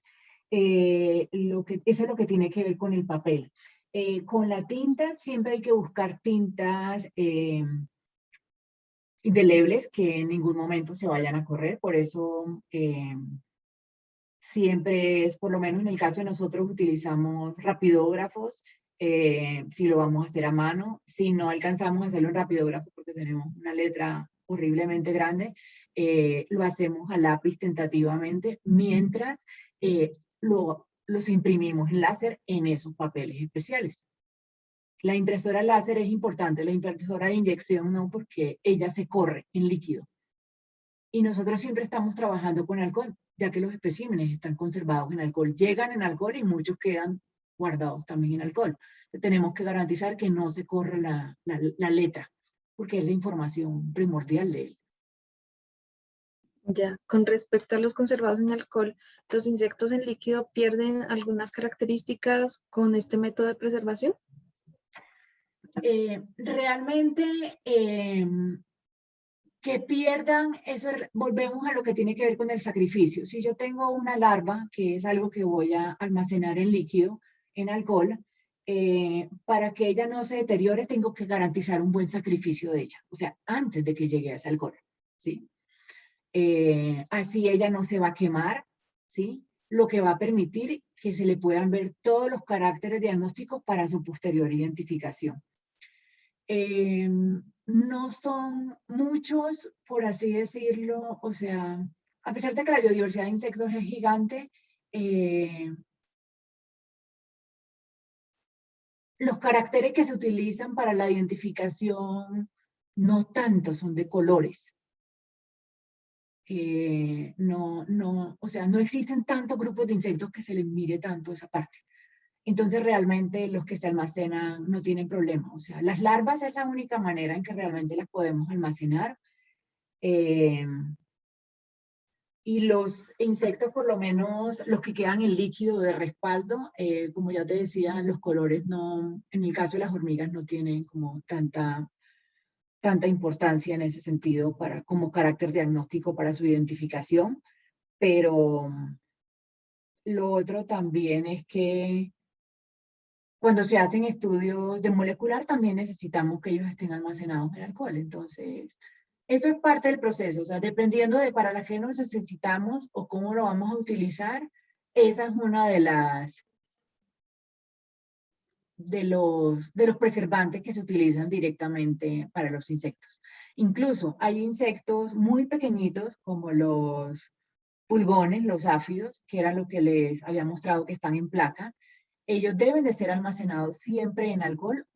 Eso es lo que tiene que ver con el papel. Con la tinta siempre hay que buscar tintas indelebles que en ningún momento se vayan a correr. Por eso siempre es, por lo menos en el caso de nosotros, utilizamos rapidógrafos, si lo vamos a hacer a mano. Si no alcanzamos a hacerlo en rapidógrafo porque tenemos una letra horriblemente grande, lo hacemos a lápiz tentativamente mientras los imprimimos en láser en esos papeles especiales. La impresora láser es importante, la impresora de inyección no, porque ella se corre en líquido. Y nosotros siempre estamos trabajando con alcohol, ya que los especímenes están conservados en alcohol. Llegan en alcohol y muchos quedan guardados también en alcohol. Entonces, tenemos que garantizar que no se corre la letra, porque es la información primordial de él. Ya, con respecto a los conservados en alcohol, ¿los insectos en líquido pierden algunas características con este método de preservación? Realmente, que pierdan, volvemos a lo que tiene que ver con el sacrificio. Si yo tengo una larva, que es algo que voy a almacenar en líquido, en alcohol, para que ella no se deteriore, tengo que garantizar un buen sacrificio de ella, o sea, antes de que llegue a ese alcohol, ¿sí? Así ella no se va a quemar, ¿sí? Lo que va a permitir que se le puedan ver todos los caracteres diagnósticos para su posterior identificación. No son muchos, por así decirlo, o sea, a pesar de que la biodiversidad de insectos es gigante, los caracteres que se utilizan para la identificación no tanto son de colores. O sea, no existen tantos grupos de insectos que se les mire tanto esa parte. Entonces realmente los que se almacenan no tienen problema. O sea, las larvas es la única manera en que realmente las podemos almacenar. Y los insectos, por lo menos los que quedan en líquido de respaldo, como ya te decía, los colores no, en el caso de las hormigas no tienen como tanta importancia en ese sentido como carácter diagnóstico para su identificación. Pero lo otro también es que cuando se hacen estudios de molecular, también necesitamos que ellos estén almacenados en alcohol. Entonces, eso es parte del proceso. O sea, dependiendo de para la que nos necesitamos o cómo lo vamos a utilizar, esa es una de los preservantes que se utilizan directamente para los insectos. Incluso hay insectos muy pequeñitos como los pulgones, los áfidos, que era lo que les había mostrado que están en placa. Ellos deben de ser almacenados siempre en alcohol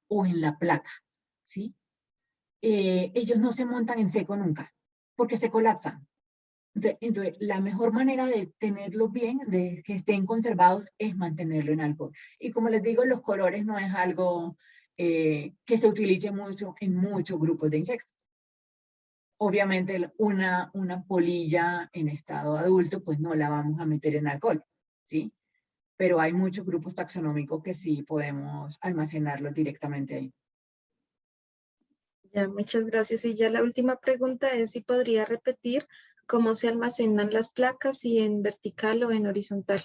o en la placa, ¿sí? Ellos no se montan en seco nunca, porque se colapsan. Entonces, la mejor manera de tenerlos bien, de que estén conservados, es mantenerlo en alcohol. Y como les digo, los colores no es algo que se utilice mucho en muchos grupos de insectos. Obviamente una polilla en estado adulto, pues no la vamos a meter en alcohol, ¿sí? Pero hay muchos grupos taxonómicos que sí podemos almacenarlos directamente ahí. Ya, muchas gracias. Y ya la última pregunta es si podría repetir cómo se almacenan las placas, si en vertical o en horizontal.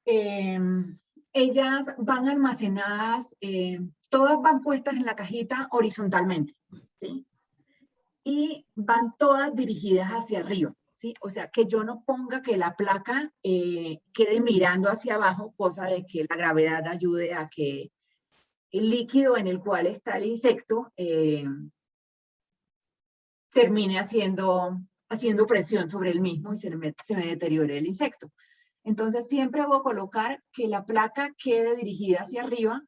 Ellas van almacenadas, todas van puestas en la cajita horizontalmente, ¿sí? Y van todas dirigidas hacia arriba, ¿sí? O sea, que yo no ponga que la placa quede mirando hacia abajo, cosa de que la gravedad ayude a que el líquido en el cual está el insecto termine haciendo presión sobre el mismo y se me deteriore el insecto. Entonces siempre voy a colocar que la placa quede dirigida hacia arriba.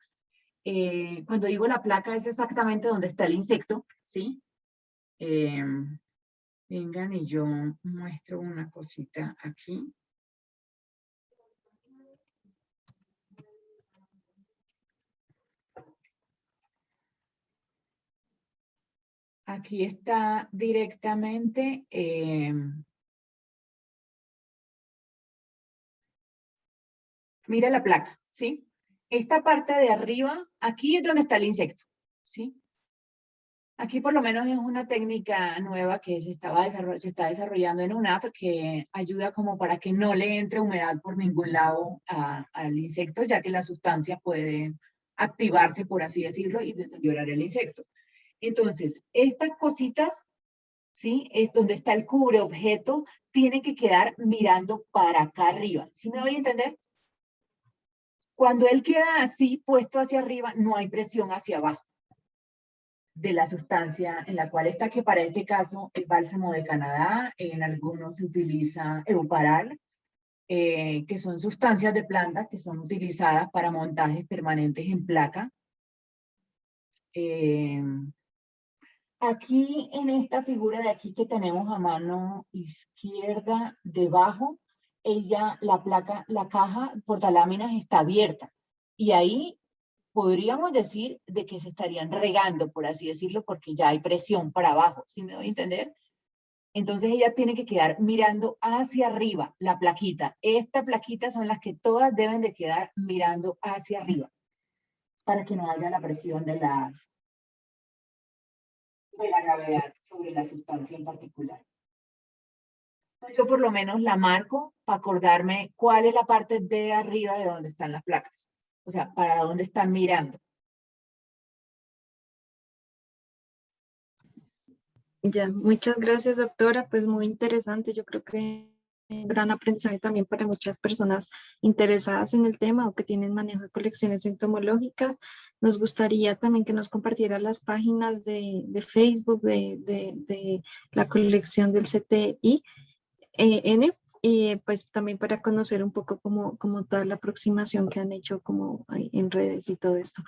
Cuando digo la placa es exactamente donde está el insecto, ¿sí? Vengan y yo muestro una cosita aquí. Aquí está directamente Mira la placa, ¿sí? Esta parte de arriba, aquí es donde está el insecto, ¿sí? Aquí por lo menos es una técnica nueva que se está desarrollando en una app que ayuda como para que no le entre humedad por ningún lado al insecto, ya que la sustancia puede activarse, por así decirlo, y deteriorar el insecto. Entonces, estas cositas, ¿sí? Es donde está el cubre objeto, tiene que quedar mirando para acá arriba. ¿Sí me doy a entender? Cuando él queda así, puesto hacia arriba, no hay presión hacia abajo de la sustancia en la cual está, que para este caso el bálsamo de Canadá, en algunos se utiliza Euparal, que son sustancias de planta que son utilizadas para montajes permanentes en placa. Aquí en esta figura de aquí que tenemos a mano izquierda debajo, la placa, la caja portaláminas está abierta y ahí podríamos decir de que se estarían regando, por así decirlo, porque ya hay presión para abajo, ¿sí me doy a entender? Entonces ella tiene que quedar mirando hacia arriba la plaquita. Esta plaquita son las que todas deben de quedar mirando hacia arriba para que no haya la presión de la gravedad sobre la sustancia en particular. Yo por lo menos la marco para acordarme cuál es la parte de arriba de donde están las placas. O sea, para dónde están mirando. Ya, muchas gracias, doctora. Pues muy interesante. Yo creo que un gran aprendizaje también para muchas personas interesadas en el tema o que tienen manejo de colecciones entomológicas. Nos gustaría también que nos compartiera las páginas de Facebook de la colección del CTI N, y pues también para conocer un poco como toda la aproximación que han hecho como en redes y todo esto.